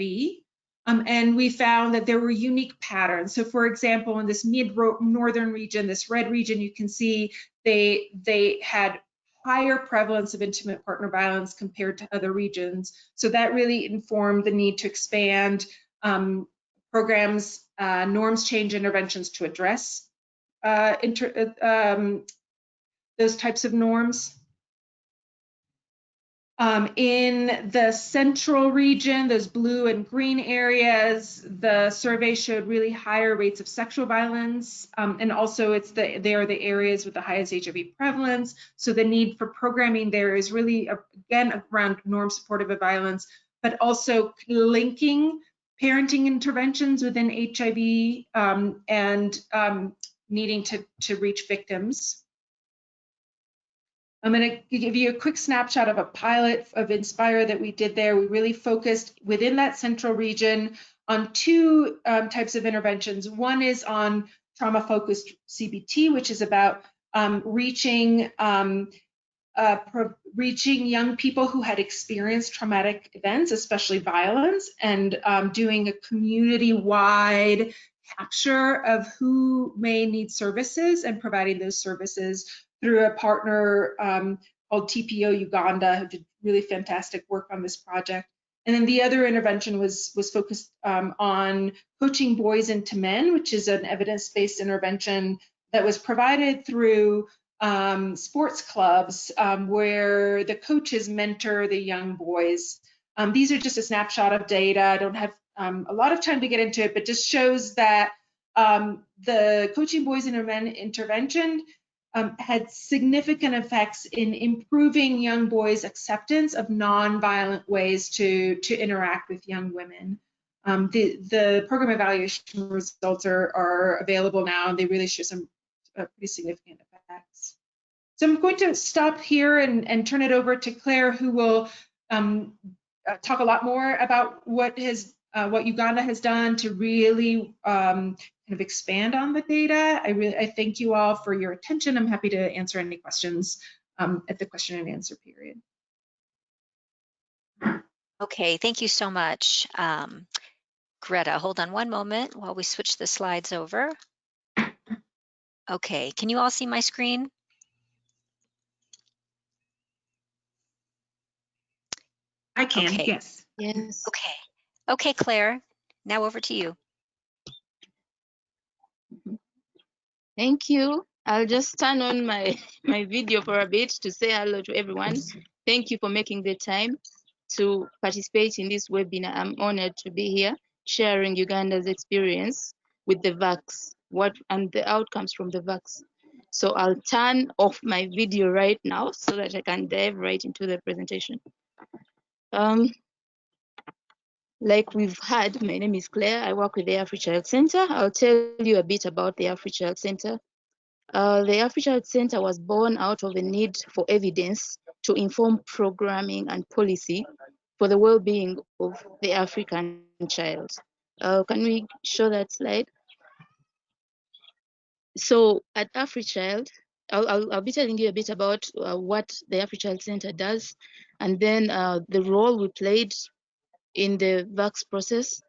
And we found that there were unique patterns. So for example, in this mid-northern region, this red region, you can see they had higher prevalence of intimate partner violence compared to other regions. So that really informed the need to expand programs, norms change interventions to address those types of norms. In the central region, those blue and green areas, the survey showed really higher rates of sexual violence, and also they are the areas with the highest HIV prevalence. So the need for programming there is really, again, around norm supportive of violence, but also linking parenting interventions within HIV and needing to reach victims. I'm going to give you a quick snapshot of a pilot of Inspire that we did there. We really focused within that central region on 2 types of interventions. One is on trauma-focused CBT, which is about reaching young people who had experienced traumatic events, especially violence, and doing a community-wide capture of who may need services and providing those services through a partner called TPO Uganda, who did really fantastic work on this project. And then the other intervention was focused on coaching boys into men, which is an evidence-based intervention that was provided through sports clubs where the coaches mentor the young boys. These are just a snapshot of data. I don't have a lot of time to get into it, but just shows that the coaching boys into men intervention had significant effects in improving young boys' acceptance of non-violent ways to interact with young women. The program evaluation results are available now, and they really show some pretty significant effects. So I'm going to stop here and turn it over to Claire, who will talk a lot more about what Uganda has done to really kind of expand on the data. I thank you all for your attention. I'm happy to answer any questions at the question and answer period. Okay, thank you so much. Greta, hold on one moment while we switch the slides over. Okay, can you all see my screen? I can, Okay. yes. Yes. Okay. Okay, Claire, now over to you. Thank you. I'll just turn on my, my video for a bit to say hello to everyone. Thank you for making the time to participate in this webinar. I'm honored to be here sharing Uganda's experience with the VACS, and the outcomes from the VACS. So I'll turn off my video right now so that I can dive right into the presentation. Like we've had, my name is Claire. I work with the Africhild Center. I'll tell you a bit about the Africhild Center. The Africhild Center was born out of a need for evidence to inform programming and policy for the well-being of the African child. Can we show that slide? So at Africhild, I'll be telling you a bit about what the Africhild Center does, and then the role we played in the VACS process,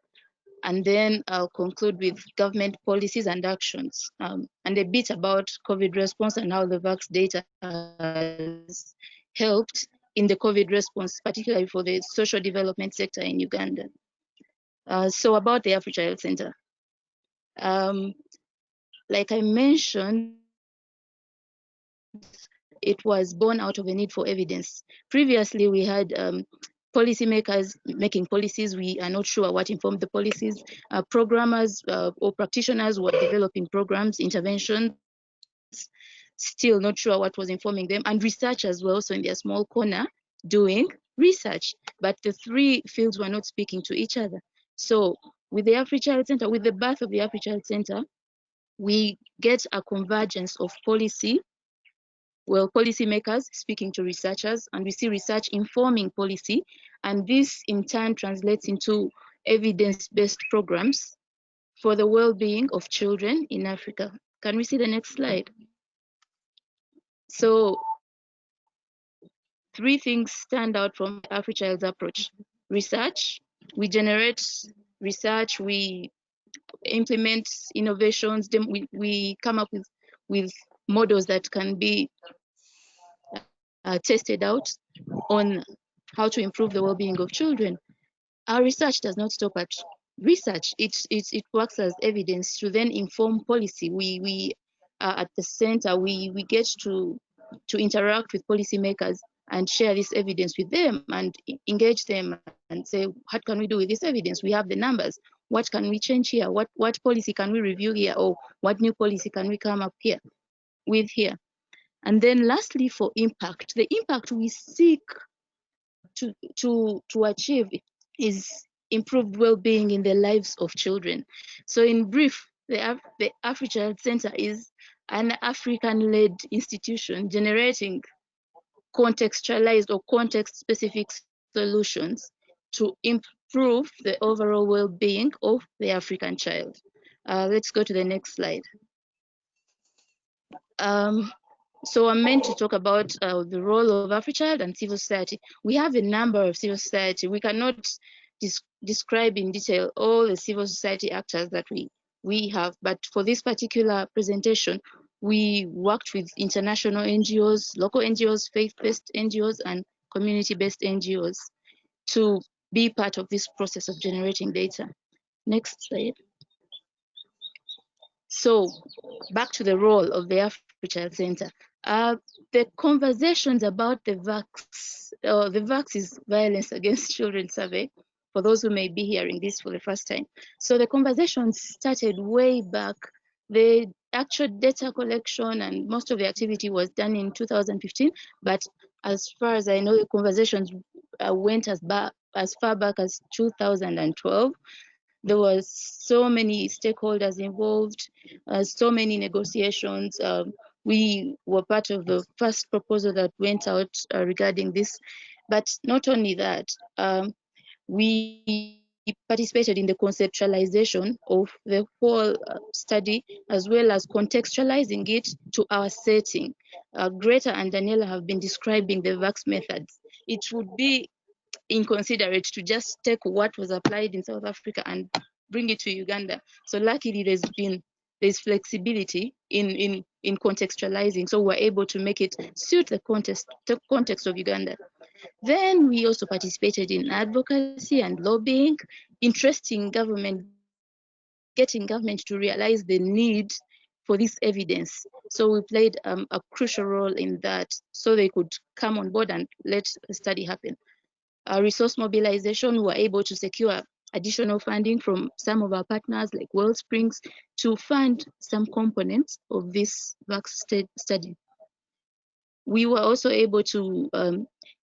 and then I'll conclude with government policies and actions, and a bit about COVID response and how the VACS data has helped in the COVID response, particularly for the social development sector in Uganda. So about the Africhild Center. Like I mentioned, it was born out of a need for evidence. Previously, we had policymakers making policies. We are not sure what informed the policies. Programmers or practitioners were developing programs, interventions, still not sure what was informing them, and researchers were also in their small corner doing research. But the three fields were not speaking to each other. So with the Africhild Center, with the birth of the Africhild Center, we get a convergence of policy. Well, policymakers speaking to researchers, and we see research informing policy, and this in turn translates into evidence-based programs for the well-being of children in Africa. Can we see the next slide? So three things stand out from Africhild's approach. Research, we generate research, we implement innovations, then we come up with models that can be tested out on how to improve the well-being of children. Our research does not stop at research. It works as evidence to then inform policy. We at the center, we get to interact with policymakers and share this evidence with them and engage them and say, what can we do with this evidence? We have the numbers. What can we change here? What policy can we review here? Or what new policy can we come up here with here? And then lastly, for impact, the impact we seek to achieve is improved well-being in the lives of children. So in brief, the Africhild Center is an African-led institution generating contextualized or context-specific solutions to improve the overall well-being of the African child. Let's go to the next slide. So I'm meant to talk about the role of Africhild and civil society. We have a number of civil society. We cannot describe in detail all the civil society actors that we have, but for this particular presentation, we worked with international NGOs, local NGOs, faith-based NGOs, and community-based NGOs to be part of this process of generating data. Next slide. So back to the role of the Africhild Center. The conversations about the VACS, the VACS is Violence Against Children Survey, for those who may be hearing this for the first time. So the conversations started way back. The actual data collection and most of the activity was done in 2015, but as far as I know, the conversations went as far back as 2012. There was so many stakeholders involved, so many negotiations. We were part of the first proposal that went out regarding this. But not only that, we participated in the conceptualization of the whole study, as well as contextualizing it to our setting. Greta and Daniela have been describing the VACS methods. It would be inconsiderate to just take what was applied in South Africa and bring it to Uganda. So luckily there's flexibility in contextualizing. So we're able to make it suit the context of Uganda. Then we also participated in advocacy and lobbying, interesting government, getting government to realize the need for this evidence. So we played a crucial role in that, so they could come on board and let the study happen. Resource mobilization, we were able to secure additional funding from some of our partners like Wellsprings to fund some components of this VACS study. We were also able to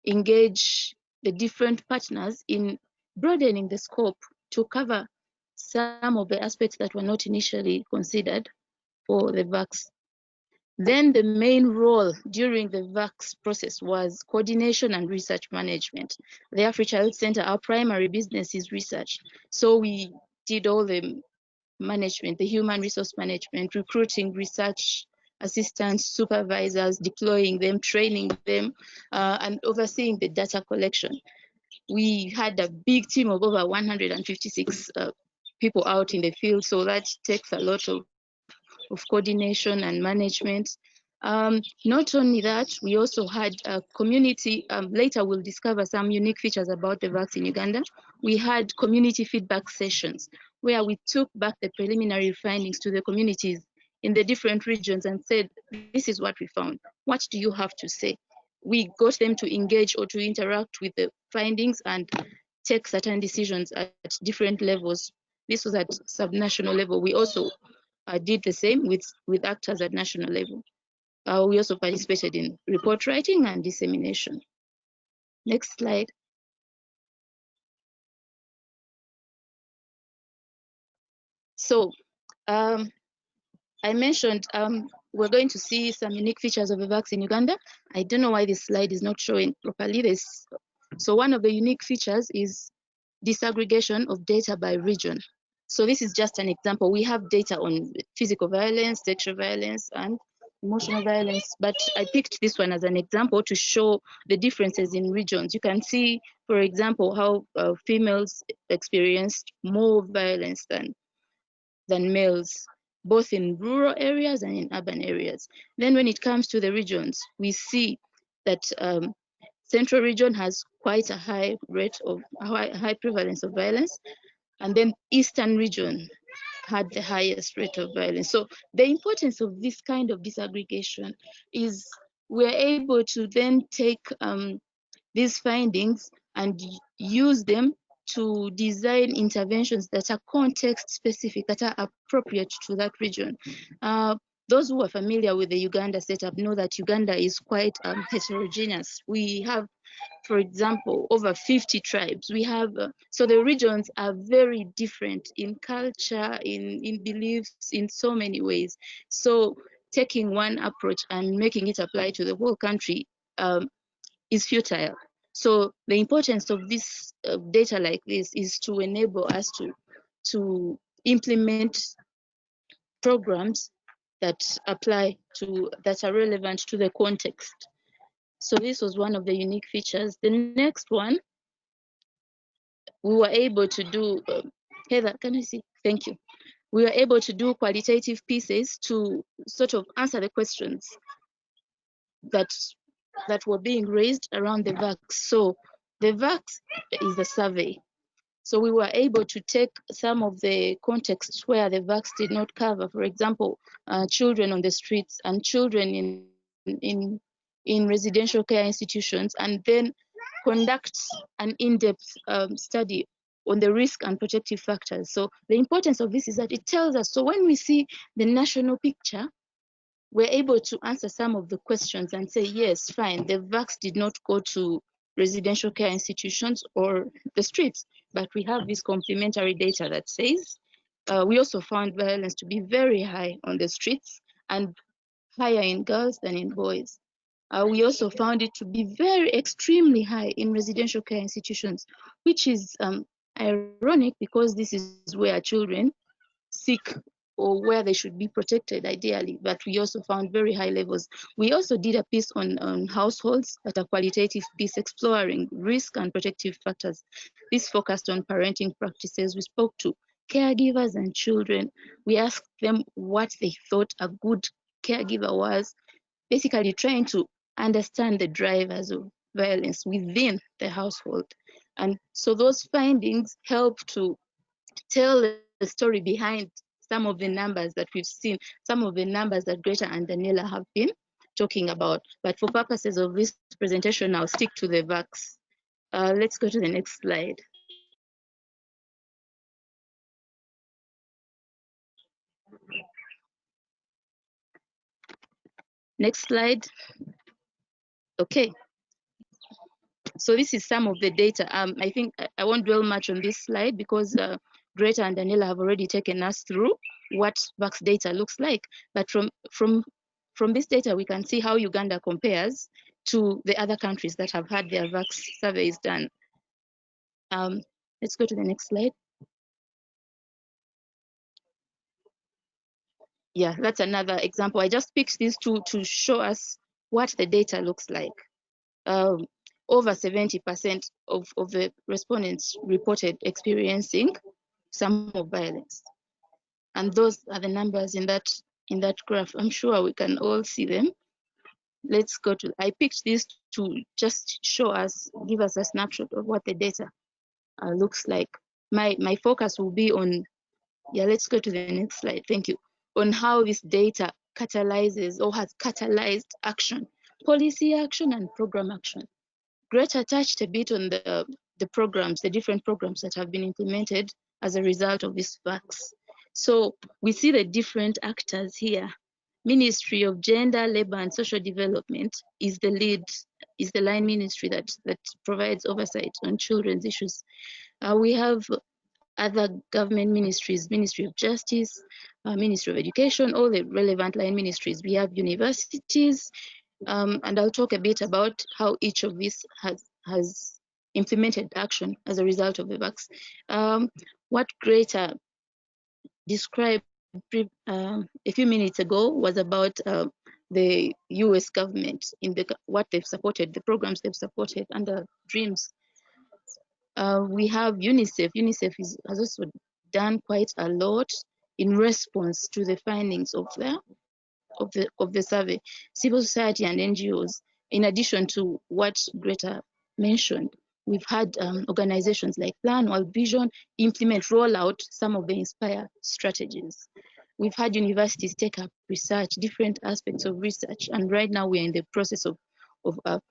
engage the different partners in broadening the scope to cover some of the aspects that were not initially considered for the VACS. Then the main role during the VACS process was coordination and research management. The Africhild Center, our primary business is research. So we did all the management, the human resource management, recruiting research assistants, supervisors, deploying them, training them, and overseeing the data collection. We had a big team of over 156 people out in the field, so that takes a lot of coordination and management. Not only that, we also had a community, later we'll discover some unique features about the VACS in Uganda. We had community feedback sessions where we took back the preliminary findings to the communities in the different regions and said, this is what we found. What do you have to say? We got them to engage or to interact with the findings and take certain decisions at different levels. This was at subnational level. We also did the same with actors at national level. We also participated in report writing and dissemination. Next slide. So I mentioned we're going to see some unique features of the VACS in Uganda. I don't know why this slide is not showing properly. So one of the unique features is disaggregation of data by region. So this is just an example. We have data on physical violence, sexual violence, and emotional violence, but I picked this one as an example to show the differences in regions. You can see, for example, how females experienced more violence than males, both in rural areas and in urban areas. Then when it comes to the regions, we see that Central region has quite a high rate of high prevalence of violence, and then Eastern region had the highest rate of violence. So the importance of this kind of disaggregation is we're able to then take these findings and use them to design interventions that are context specific, that are appropriate to that region. Those who are familiar with the Uganda setup know that Uganda is quite heterogeneous. We have, for example, over 50 tribes. We have, so the regions are very different in culture, in beliefs, in so many ways. So taking one approach and making it apply to the whole country is futile. So the importance of this data like this is to enable us to implement programs that apply to, that are relevant to the context. So this was one of the unique features. The next one, we were able to do, Heather, can I see? Thank you. We were able to do qualitative pieces to sort of answer the questions that were being raised around the VACS. So the VACS is a survey. So we were able to take some of the contexts where the VACS did not cover, for example, children on the streets and children in residential care institutions, and then conduct an in-depth study on the risk and protective factors. So the importance of this is that it tells us, so when we see the national picture, we're able to answer some of the questions and say, yes, fine, the VACS did not go to residential care institutions or the streets, but we have this complementary data that says, we also found violence to be very high on the streets and higher in girls than in boys. We also found it to be very extremely high in residential care institutions, which is ironic because this is where children seek or where they should be protected ideally, but we also found very high levels. We also did a piece on households, that a qualitative piece exploring risk and protective factors. This focused on parenting practices. We spoke to caregivers and children. We asked them what they thought a good caregiver was, basically trying to understand the drivers violence within the household. And so those findings help to tell the story behind some of the numbers that we've seen, some of the numbers that Greta and Daniela have been talking about. But for purposes of this presentation, I'll stick to the VACS. Let's go to the next slide. Next slide. Okay. So this is some of the data. I think I won't dwell much on this slide because Greta and Daniela have already taken us through what VACS data looks like. But from this data, we can see how Uganda compares to the other countries that have had their VACS surveys done. Let's go to the next slide. Yeah, that's another example. I just picked these two to show us what the data looks like. Over 70% of the respondents reported experiencing some of violence. And those are the numbers in that graph. I'm sure we can all see them. Let's go to, I picked these to just show us, give us a snapshot of what the data looks like. My focus will be on, yeah, let's go to the next slide, thank you, on how this data catalyzes or has catalyzed action, policy action and program action. Greta touched a bit on the programs, the different programs that have been implemented as a result of this VACS. So we see the different actors here. Ministry of Gender, Labor and Social Development is the lead, is the line ministry that provides oversight on children's issues. We have other government ministries, Ministry of Justice, Ministry of Education, all the relevant line ministries. We have universities, and I'll talk a bit about how each of these has implemented action as a result of the VACS. What Greta described a few minutes ago was about the US government in what they've supported, the programs they've supported under DREAMS. We have UNICEF. UNICEF has also done quite a lot in response to the findings of the survey. Civil society and NGOs, in addition to what Greta mentioned, we've had organizations like Plan, World Vision implement, roll out some of the Inspire strategies. We've had universities take up research, different aspects of research, and right now we're in the process of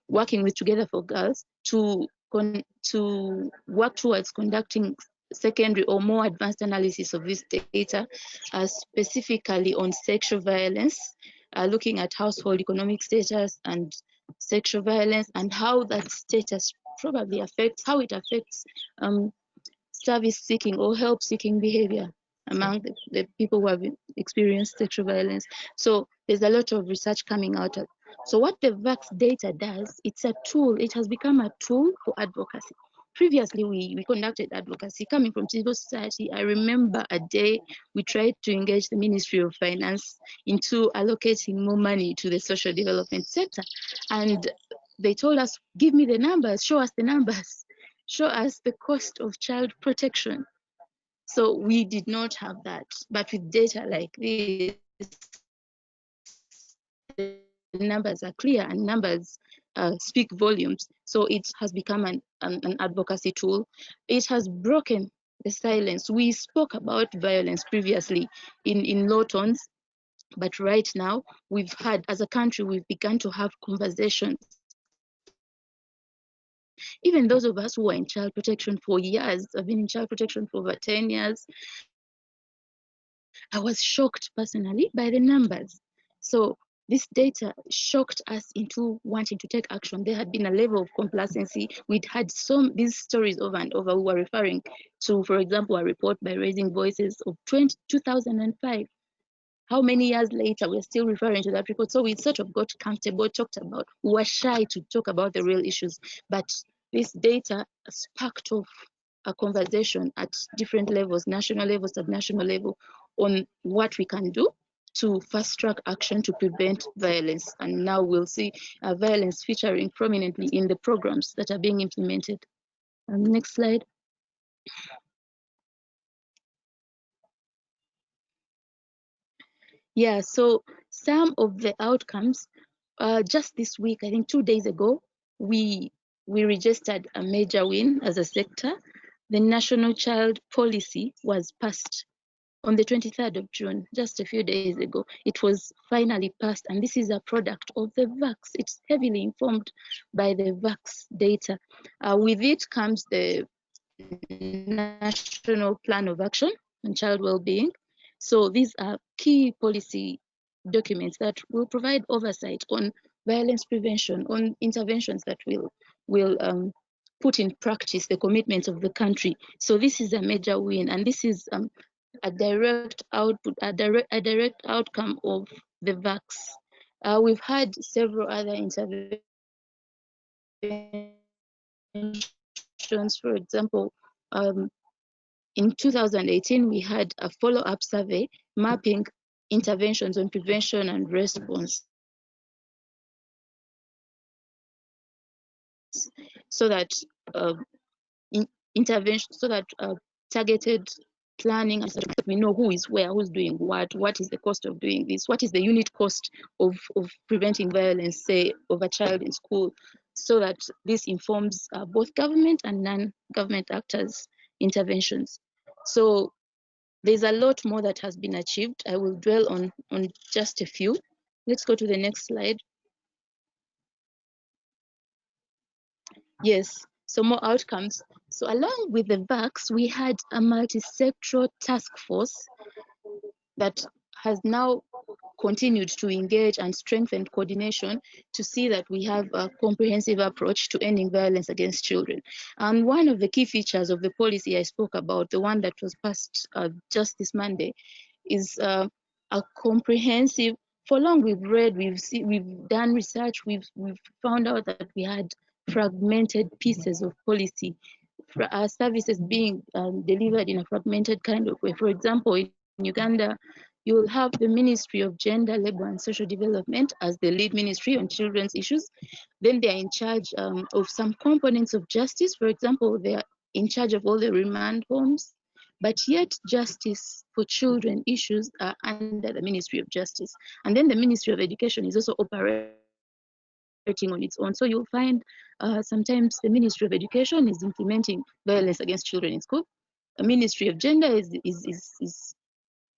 working with Together for Girls to work towards conducting secondary or more advanced analysis of this data, specifically on sexual violence, looking at household economic status and sexual violence and how that status probably affects, how it affects service seeking or help seeking behavior among the people who have experienced sexual violence. So there's a lot of research coming out of. So what the VACS data does, it's a tool, it has become a tool for advocacy. Previously, we conducted advocacy coming from civil society. I remember a day we tried to engage the Ministry of Finance into allocating more money to the social development sector. And they told us, give me the numbers, show us the numbers, show us the cost of child protection. So we did not have that. But with data like this, the numbers are clear and numbers speak volumes. So it has become an advocacy tool. It has broken the silence. We spoke about violence previously in low tones, but right now we've had, as a country, we've begun to have conversations. Even those of us who are in child protection for years, I've been in child protection for over 10 years, I was shocked personally by the numbers. So this data shocked us into wanting to take action. There had been a level of complacency. We'd had these stories over and over. We were referring to, for example, a report by Raising Voices of 2005. How many years later, we're still referring to that report. So we sort of got comfortable, talked about, we were shy to talk about the real issues. But this data sparked off a conversation at different levels, national level, subnational level, on what we can do to fast track action to prevent violence. And now we'll see violence featuring prominently in the programs that are being implemented. Next slide. Yeah, so some of the outcomes, just this week, I think 2 days ago, we registered a major win as a sector. The National Child Policy was passed on the 23rd of June, just a few days ago. It was finally passed, and this is a product of the VACS. It's heavily informed by the VACS data. With it comes the National Plan of Action on Child Wellbeing. So these are key policy documents that will provide oversight on violence prevention, on interventions that will put in practice the commitments of the country. So this is a major win, and this is a direct output, a direct outcome of the VACS. We've had several other interventions. For example, in 2018, we had a follow-up survey mapping interventions on prevention and response, so that targeted planning, and we know who is where, who's doing what is the cost of doing this, what is the unit cost of preventing violence, say, of a child in school, so that this informs both government and non-government actors' interventions. So there's a lot more that has been achieved. I will dwell on just a few. Let's go to the next slide. Yes, so more outcomes. So along with the VACS, we had a multi-sectoral task force that has now continued to engage and strengthen coordination to see that we have a comprehensive approach to ending violence against children. And one of the key features of the policy I spoke about, the one that was passed just this Monday, is a comprehensive. For long we've read, we've done research, we've found out that we had fragmented pieces of policy, services being delivered in a fragmented kind of way. For example, in Uganda, you will have the Ministry of Gender, Labour and Social Development as the lead ministry on children's issues. Then they are in charge of some components of justice. For example, they are in charge of all the remand homes, but yet justice for children issues are under the Ministry of Justice. And then the Ministry of Education is also operating on its own. So you'll find sometimes the Ministry of Education is implementing violence against children in school. The Ministry of Gender is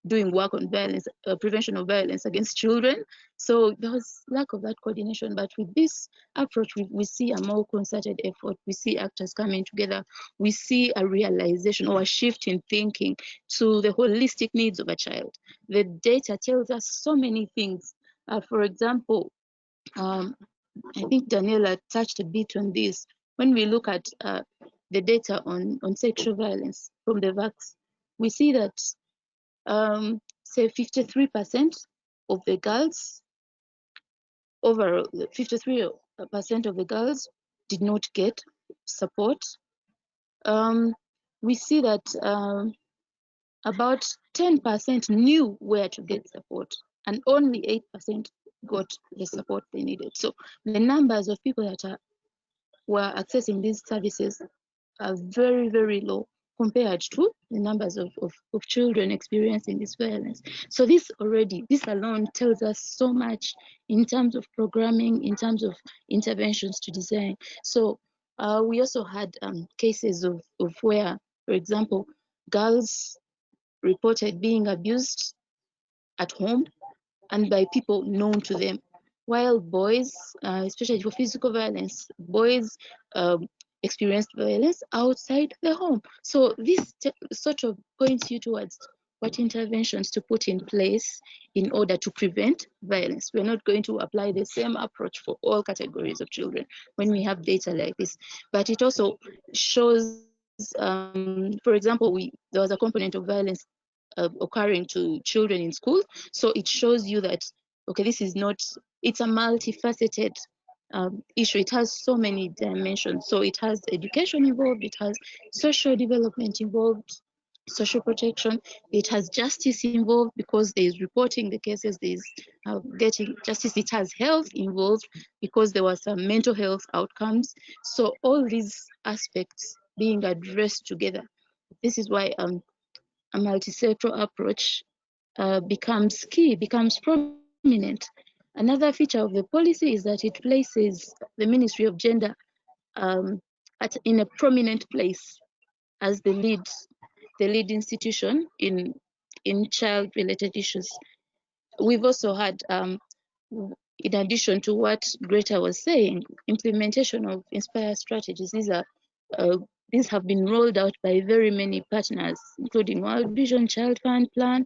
doing work on violence, prevention of violence against children. So there was lack of that coordination. But with this approach, we see a more concerted effort. We see actors coming together. We see a realization or a shift in thinking to the holistic needs of a child. The data tells us so many things. For example, I think Daniela touched a bit on this. When we look at the data on sexual violence from the VACS, we see that say 53% of the girls, overall 53% of the girls did not get support. We see that about 10% knew where to get support, and only 8% got the support they needed. So the numbers of people that were accessing these services are very, very low compared to the numbers of children experiencing this violence. So this alone tells us so much in terms of programming, in terms of interventions to design. So we also had cases of where, for example, girls reported being abused at home and by people known to them, while boys, especially for physical violence, boys experienced violence outside the home. So this sort of points you towards what interventions to put in place in order to prevent violence. We're not going to apply the same approach for all categories of children when we have data like this, but it also shows, for example, there was a component of violence occurring to children in school. So it shows you that, okay, this is not, it's a multifaceted issue. It has so many dimensions. So it has education involved, it has social development involved, social protection, it has justice involved because there is reporting the cases, there is getting justice, it has health involved because there were some mental health outcomes. So all these aspects being addressed together. This is why a multi-sectoral approach becomes key, becomes prominent. Another feature of the policy is that it places the Ministry of Gender in a prominent place as the lead institution in child-related issues. We've also had, in addition to what Greta was saying, implementation of Inspire strategies. These have been rolled out by very many partners, including World Vision, Child Fund Plan,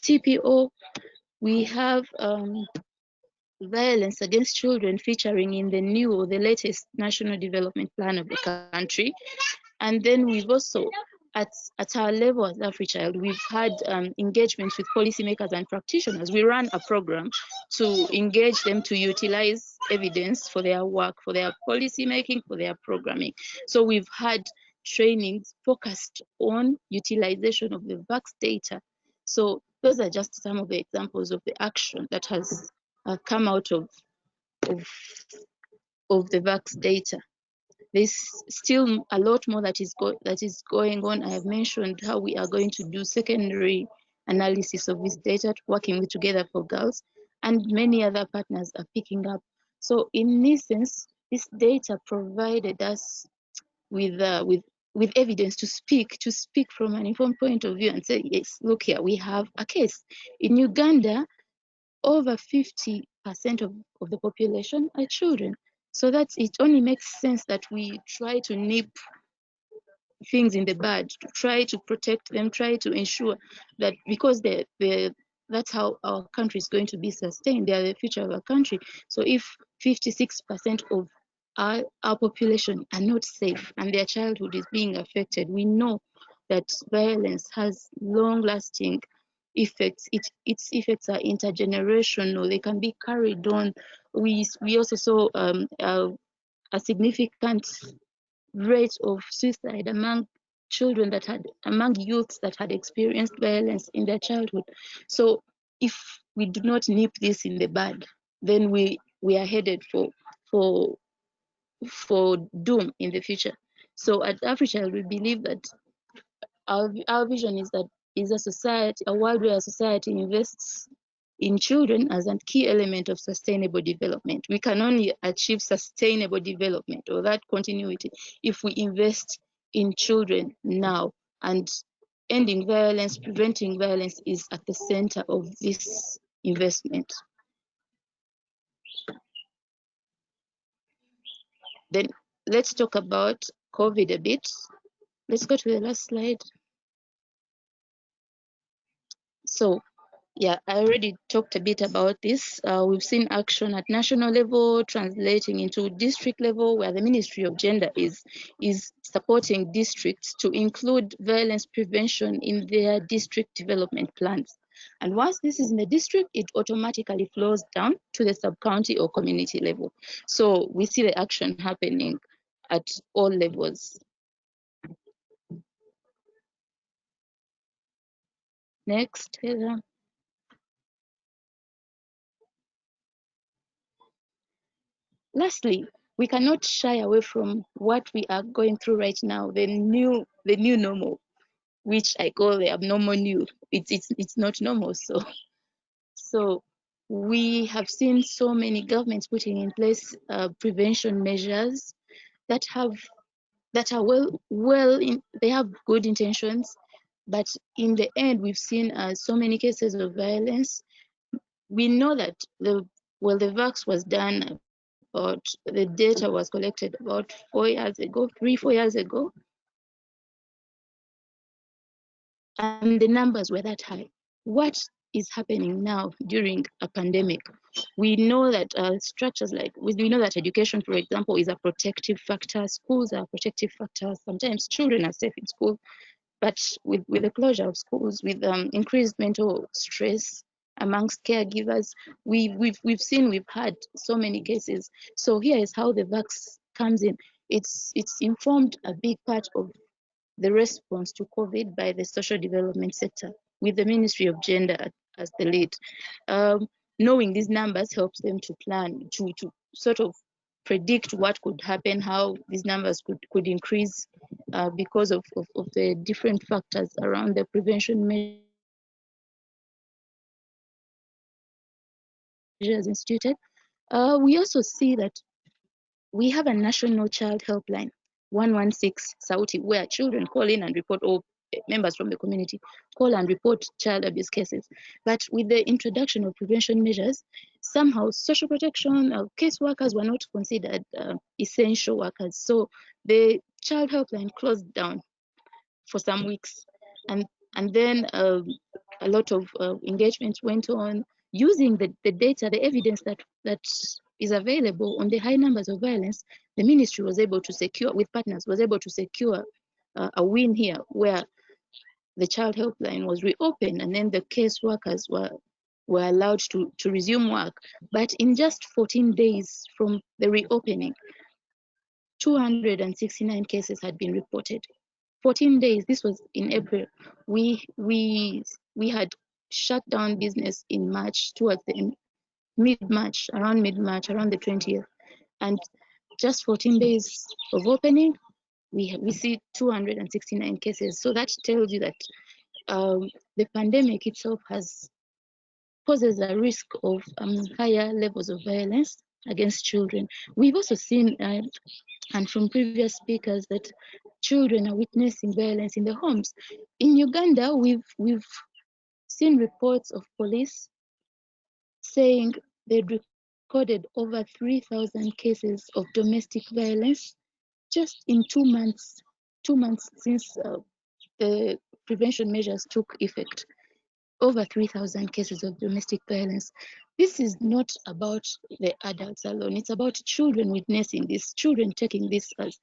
TPO. We have violence against children featuring in the latest National Development Plan of the country. And then we've also, at our level as Africhild, we've had engagements with policymakers and practitioners. We ran a program to engage them to utilize evidence for their work, for their policy making, for their programming. So we've had trainings focused on utilization of the VACS data. So those are just some of the examples of the action that has come out of the VACS data. There's still a lot more that is going on. I have mentioned how we are going to do secondary analysis of this data, working with Together for Girls, and many other partners are picking up. So in essence, this data provided us with evidence to speak from an informed point of view and say, yes, look here, we have a case. In Uganda, over 50% of the population are children. So that it only makes sense that we try to nip things in the bud, to try to protect them, try to ensure that, because that's how our country is going to be sustained. They are the future of our country. So if 56% of our population are not safe and their childhood is being affected, we know that violence has long-lasting effects. Its effects are intergenerational. They can be carried on. We also saw a significant rate of suicide among youths that had experienced violence in their childhood. So if we do not nip this in the bud, then we are headed for doom in the future. So at Africhild, we believe that our vision is that a world where society invests in children as a key element of sustainable development. We can only achieve sustainable development or that continuity if we invest in children now, and ending violence, preventing violence is at the center of this investment. Then let's talk about COVID a bit. Let's go to the last slide. So, yeah, I already talked a bit about this. We've seen action at national level translating into district level, where the Ministry of Gender is supporting districts to include violence prevention in their district development plans. And once this is in the district, it automatically flows down to the sub-county or community level. So we see the action happening at all levels. Next, Heather. Lastly, we cannot shy away from what we are going through right now, the new normal, which I call the abnormal new. It's not normal. So we have seen so many governments putting in place prevention measures that are they have good intentions, but in the end, we've seen so many cases of violence. We know that the VACS was done, but the data was collected about 4 years ago, 3-4 years ago, and the numbers were that high. What is happening now during a pandemic? We know that structures we know that education, for example, is a protective factor. Schools are a protective factor. Sometimes children are safe in school, but with the closure of schools, with increased mental stress amongst caregivers, we've had so many cases. So here is how the VACS comes in. It's informed a big part of the response to COVID by the social development sector, with the Ministry of Gender as the lead. Knowing these numbers helps them to plan, to sort of predict what could happen, how these numbers could increase because of the different factors around the prevention measures instituted. We also see that we have a national child helpline, 116 Sauti, where children call in and report, or members from the community call and report child abuse cases. But with the introduction of prevention measures, somehow social protection case workers were not considered essential workers. So the child helpline closed down for some weeks. And then a lot of engagement went on using the data, the evidence that is available on the high numbers of violence. The ministry was able to secure, with partners, was able to secure a win here, where the child helpline was reopened, and then the case workers were allowed to resume work. But in just 14 days from the reopening, 269 cases had been reported. 14 days, this was in April. We had shut down business in March, towards the mid-March, around the 20th. And just 14 days of opening, we see 269 cases. So that tells you that the pandemic itself poses a risk of higher levels of violence against children. We've also seen, and from previous speakers, that children are witnessing violence in the homes. In Uganda, we've seen reports of police saying they'd recorded over 3,000 cases of domestic violence just in 2 months. 2 months since the prevention measures took effect. Over 3,000 cases of domestic violence. This is not about the adults alone. It's about children witnessing this, children taking this as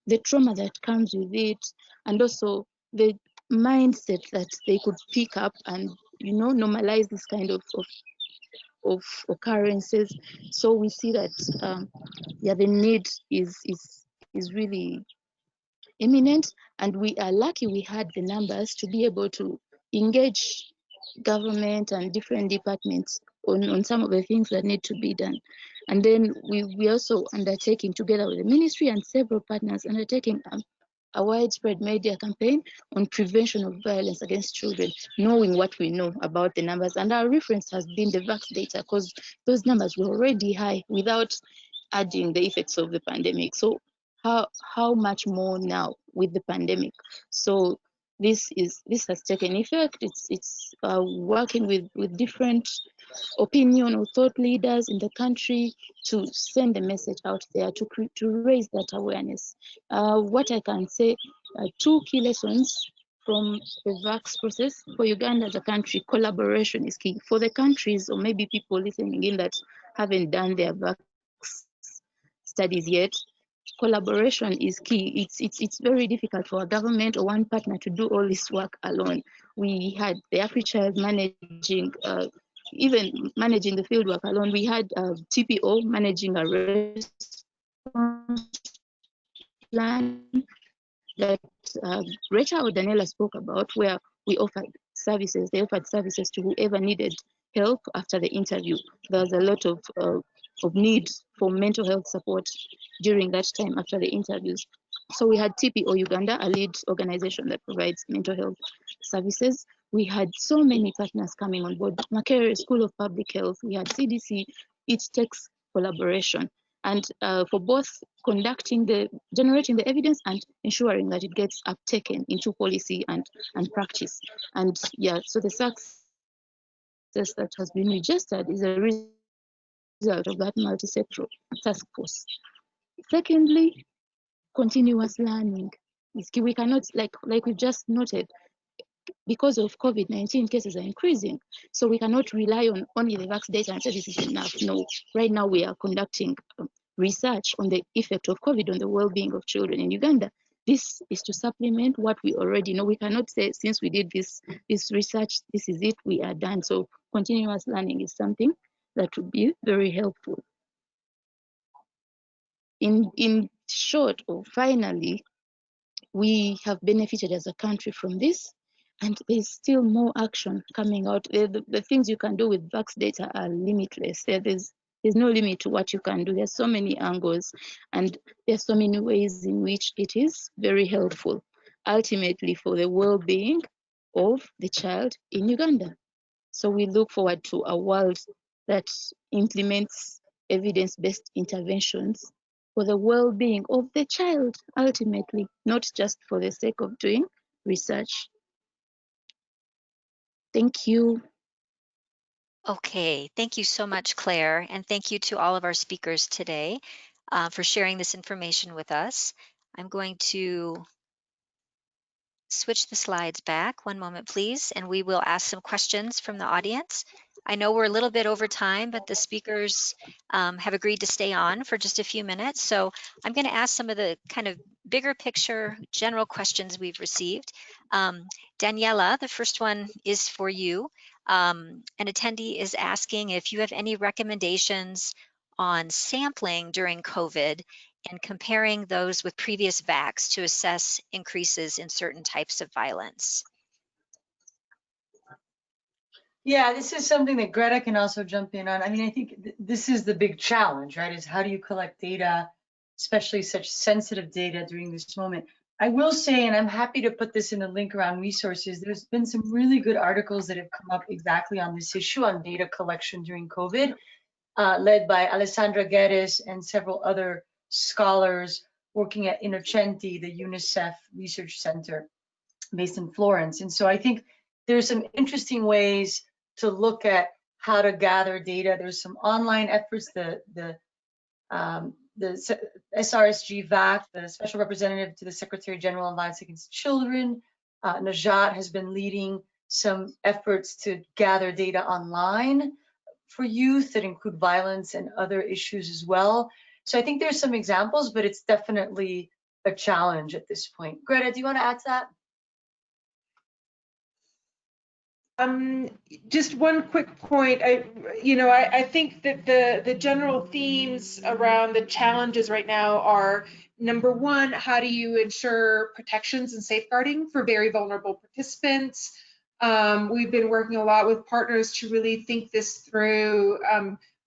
the trauma that comes with it, and also the mindset that they could pick up and, you know, normalize this kind of occurrences. So we see that the need is really imminent, and we are lucky we had the numbers to be able to engage government and different departments on some of the things that need to be done. And then we also undertaking, together with the ministry and several partners, undertaking a widespread media campaign on prevention of violence against children, knowing what we know about the numbers. And our reference has been the VACS data, because those numbers were already high without adding the effects of the pandemic. So how much more now with the pandemic? So this has taken effect. It's working with different opinion or thought leaders in the country to send a message out there to raise that awareness. What I can say, 2 key lessons from the VACS process for Uganda as a country: collaboration is key. For the countries, or maybe people listening in that haven't done their VACS studies yet, collaboration is key. It's very difficult for a government or one partner to do all this work alone. We had the Africhild managing, even managing the field work alone. We had TPO managing a response plan that Rachel or Daniela spoke about, where we offered services. They offered services to whoever needed help after the interview. There was a lot of need for mental health support during that time after the interviews. So we had TPO Uganda, a lead organization that provides mental health services. We had so many partners coming on board. Makerere School of Public Health, we had CDC. It takes collaboration, and for both generating the evidence and ensuring that it gets uptaken into policy and practice. And yeah, so the success that has been registered is a result of that multi-sectoral task force. Secondly, continuous learning is key. We cannot, like we've just noted, because of COVID-19, cases are increasing. So we cannot rely on only the VACS data and say this is enough. No, right now we are conducting research on the effect of COVID on the well-being of children in Uganda. This is to supplement what we already know. We cannot say, since we did this research, this is it, we are done. So continuous learning is something that would be very helpful. In short, or finally, we have benefited as a country from this, and there's still more action coming out. The things you can do with VACS data are limitless. There's no limit to what you can do. There's so many angles, and there's so many ways in which it is very helpful, ultimately for the well-being of the child in Uganda. So we look forward to a world that implements evidence-based interventions for the well-being of the child, ultimately, not just for the sake of doing research. Thank you. Okay, thank you so much, Claire, and thank you to all of our speakers today for sharing this information with us. I'm going to switch the slides back. One moment, please, and we will ask some questions from the audience. I know we're a little bit over time, but the speakers have agreed to stay on for just a few minutes. So I'm going to ask some of the kind of bigger picture general questions we've received. Daniela, the first one is for you. An attendee is asking if you have any recommendations on sampling during COVID and comparing those with previous VACS to assess increases in certain types of violence. Yeah, this is something that Greta can also jump in on. I mean, I think this is the big challenge, right? Is how do you collect data, especially such sensitive data during this moment? I will say, and I'm happy to put this in the link around resources, there's been some really good articles that have come up exactly on this issue on data collection during COVID, led by Alessandra Guedes and several other scholars working at Innocenti, the UNICEF Research Center based in Florence. And so I think there's some interesting ways to look at how to gather data. There's some online efforts. The SRSG VAC, the Special Representative to the Secretary General on Violence Against Children, Najat has been leading some efforts to gather data online for youth that include violence and other issues as well. So I think there's some examples, but it's definitely a challenge at this point. Greta, do you want to add to that? Just one quick point. I think that the general themes around the challenges right now are, number one, how do you ensure protections and safeguarding for very vulnerable participants? We've been working a lot with partners to really think this through,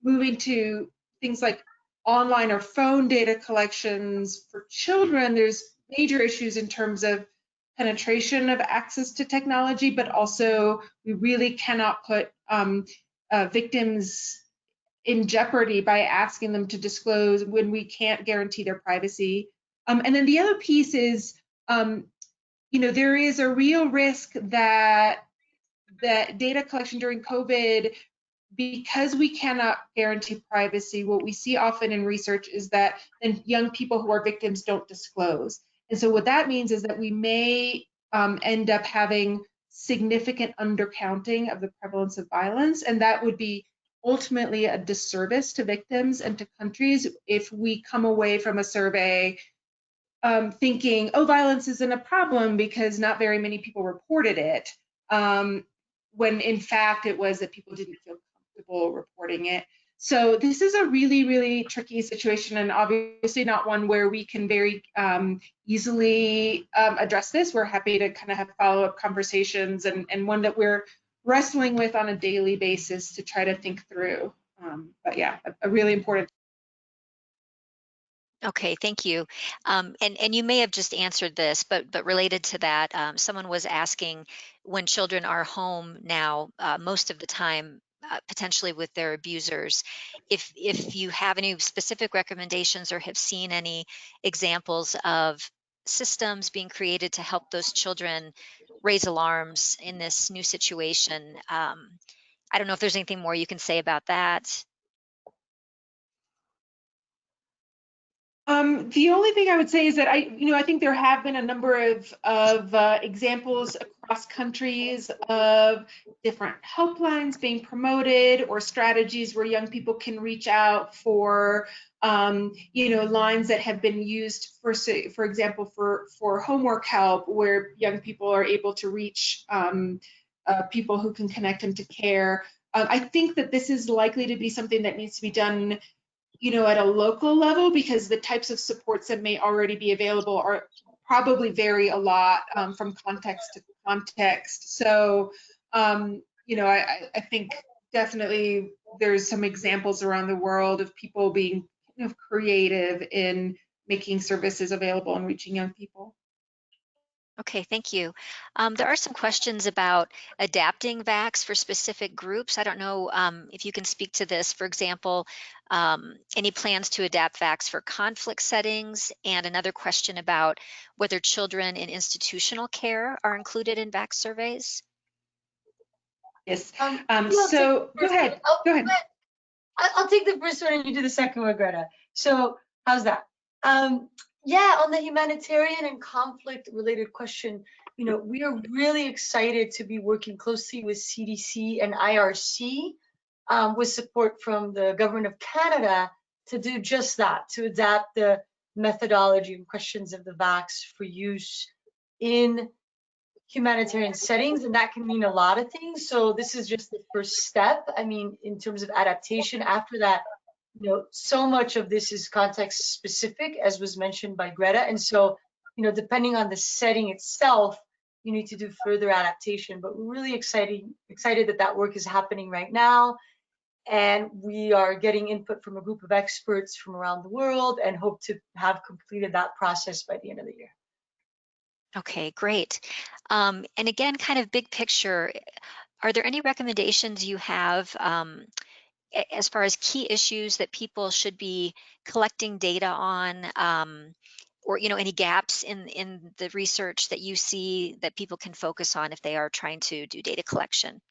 moving to things like online or phone data collections for children. There's major issues in terms of penetration of access to technology, but also we really cannot put victims in jeopardy by asking them to disclose when we can't guarantee their privacy. And then the other piece is, there is a real risk that data collection during COVID, because we cannot guarantee privacy, what we see often in research is that then young people who are victims don't disclose. And so what that means is that we may end up having significant undercounting of the prevalence of violence, and that would be ultimately a disservice to victims and to countries if we come away from a survey thinking, oh, violence isn't a problem because not very many people reported it, when in fact it was that people didn't feel comfortable reporting it. So this is a really, really tricky situation, and obviously not one where we can very easily address this. We're happy to kind of have follow-up conversations, and one that we're wrestling with on a daily basis to try to think through. But yeah, a really important. Okay, thank you. And you may have just answered this, but related to that, someone was asking, when children are home now, most of the time, potentially with their abusers, if you have any specific recommendations or have seen any examples of systems being created to help those children raise alarms in this new situation. I don't know if there's anything more you can say about that. The only thing I would say is that I think there have been a number of examples across countries of different helplines being promoted or strategies where young people can reach out for, lines that have been used for example, for homework help, where young people are able to reach people who can connect them to care. I think that this is likely to be something that needs to be done at a local level, because the types of supports that may already be available are probably vary a lot from context to context. So, I think definitely there's some examples around the world of people being kind of creative in making services available and reaching young people. Okay, thank you. There are some questions about adapting VACS for specific groups. I don't know if you can speak to this. For example, any plans to adapt VACS for conflict settings, and another question about whether children in institutional care are included in VACS surveys. Yes. So Go ahead. Go ahead. I'll take the first one and you do the second one, Greta. So how's that? Yeah, on the humanitarian and conflict related question, we are really excited to be working closely with CDC and IRC with support from the government of Canada to do just that, to adapt the methodology and questions of the VACS for use in humanitarian settings, and that can mean a lot of things. So this is just the first step. I mean, in terms of adaptation, after that, so much of this is context specific, as was mentioned by Greta. And so, depending on the setting itself, you need to do further adaptation. But we're really excited that work is happening right now. And we are getting input from a group of experts from around the world and hope to have completed that process by the end of the year. Okay, great. And again, kind of big picture, are there any recommendations you have as far as key issues that people should be collecting data on, or any gaps in the research that you see that people can focus on if they are trying to do data collection?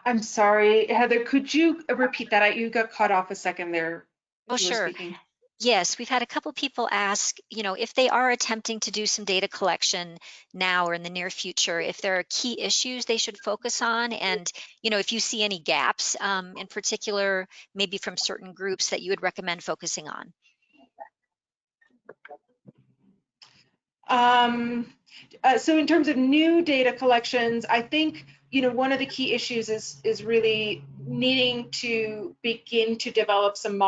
I'm sorry, Heather, could you repeat that? You got cut off a second there. Oh, You were sure. speaking. Yes, we've had a couple people ask, if they are attempting to do some data collection now or in the near future, if there are key issues they should focus on, and, if you see any gaps in particular, maybe from certain groups that you would recommend focusing on. So in terms of new data collections, I think one of the key issues is really needing to begin to develop some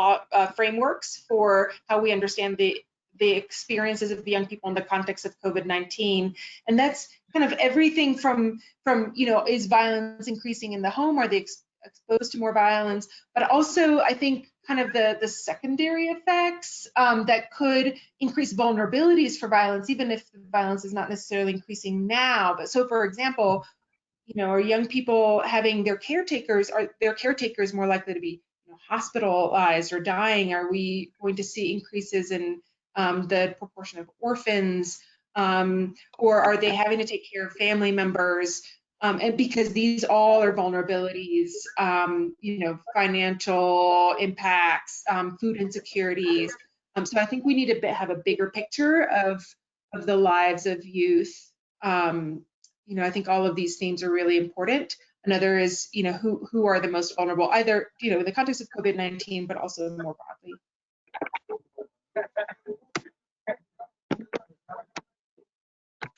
frameworks for how we understand the experiences of the young people in the context of COVID-19, and that's kind of everything from is violence increasing in the home? Are they exposed to more violence? But also, I think kind of the secondary effects that could increase vulnerabilities for violence, even if the violence is not necessarily increasing now. But so, for example, are young people having their caretakers, are their caretakers more likely to be hospitalized or dying? Are we going to see increases in the proportion of orphans, or are they having to take care of family members? And because these all are vulnerabilities, financial impacts, food insecurities. So I think we need to have a bigger picture of the lives of youth. I think all of these themes are really important. Another is, who are the most vulnerable, either, in the context of COVID-19, but also more broadly.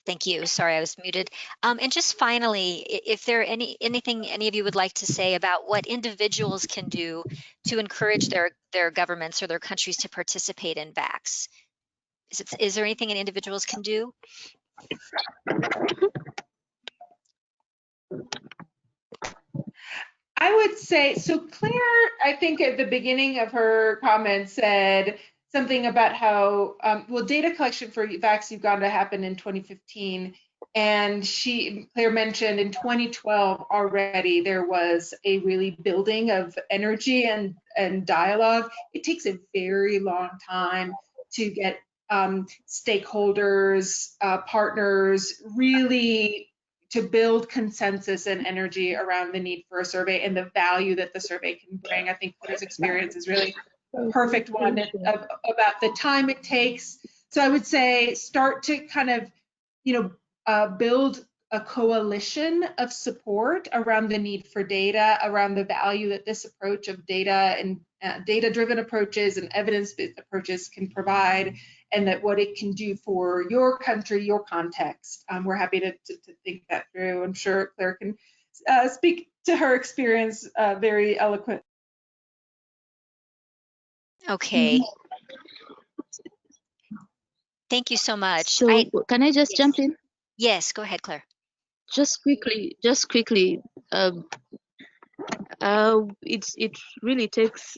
Thank you. Sorry, I was muted. And just finally, if there anything any of you would like to say about what individuals can do to encourage their governments or their countries to participate in VACS? Is there anything individuals can do? I would say, so Claire, I think at the beginning of her comment said something about how, data collection for VACS Uganda happened in 2015. And Claire mentioned in 2012 already there was a really building of energy and dialogue. It takes a very long time to get stakeholders, partners, really to build consensus and energy around the need for a survey and the value that the survey can bring. I think Claire's experience is really a perfect one about the time it takes. So I would say start to kind of, build a coalition of support around the need for data, around the value that this approach of data and data-driven approaches and evidence-based approaches can provide, and that what it can do for your country, your context. We're happy to think that through. I'm sure Claire can speak to her experience very eloquent. Okay. Thank you so much. So can I just jump in? Yes, go ahead, Claire. Just quickly, it really takes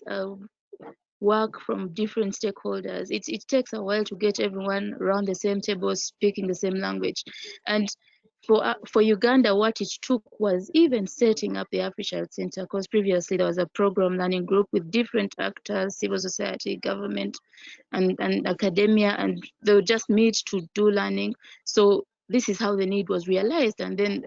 work from different stakeholders. It takes a while to get everyone around the same table speaking the same language. And for Uganda, what it took was even setting up the Africhild Center, because previously there was a program learning group with different actors, civil society, government, and academia, and they would just meet to do learning. So this is how the need was realized, and then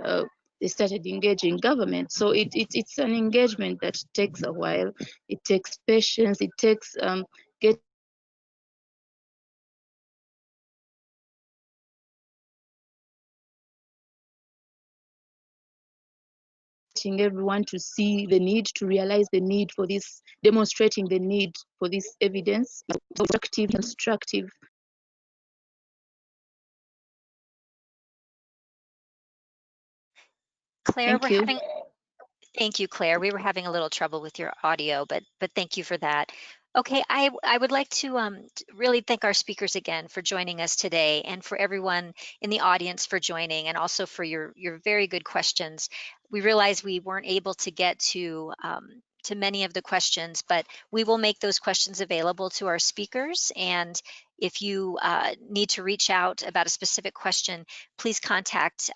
they started engaging government. So it's an engagement that takes a while. It takes patience. It takes getting everyone to see the need, to realize the need for this, demonstrating the need for this evidence, active, constructive. Claire, Thank you. thank you, Claire. We were having a little trouble with your audio, but thank you for that. Okay, I would like to really thank our speakers again for joining us today, and for everyone in the audience for joining, and also for your very good questions. We realize we weren't able to get to many of the questions, but we will make those questions available to our speakers. And if you need to reach out about a specific question, please contact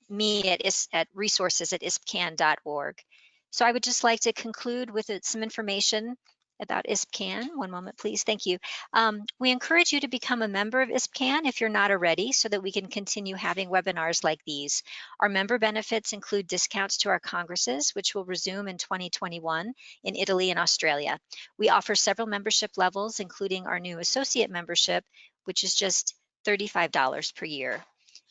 me at resources@ispcan.org. So I would just like to conclude with some information about ISPCAN. One moment, please. Thank you. We encourage you to become a member of ISPCAN if you're not already, so that we can continue having webinars like these. Our member benefits include discounts to our congresses, which will resume in 2021 in Italy and Australia. We offer several membership levels, including our new associate membership, which is just $35 per year.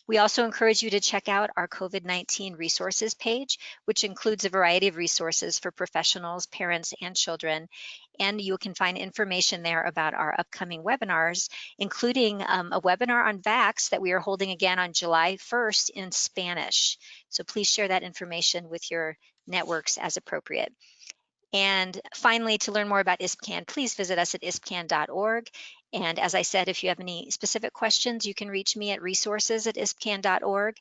We also encourage you to check out our COVID-19 resources page, which includes a variety of resources for professionals, parents, and children. And you can find information there about our upcoming webinars, including a webinar on VACS that we are holding again on July 1st in Spanish. So please share that information with your networks as appropriate. And finally, to learn more about ISPCAN, please visit us at ispcan.org. And as I said, if you have any specific questions, you can reach me at resources@ispcan.org.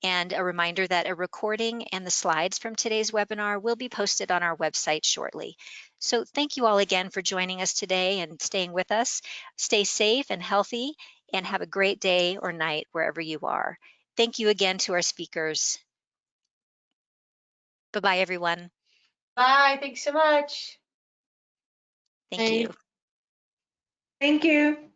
And a reminder that a recording and the slides from today's webinar will be posted on our website shortly. So thank you all again for joining us today and staying with us. Stay safe and healthy, and have a great day or night wherever you are. Thank you again to our speakers. Bye-bye, everyone. Bye. Thanks so much. Thank you. Thank you.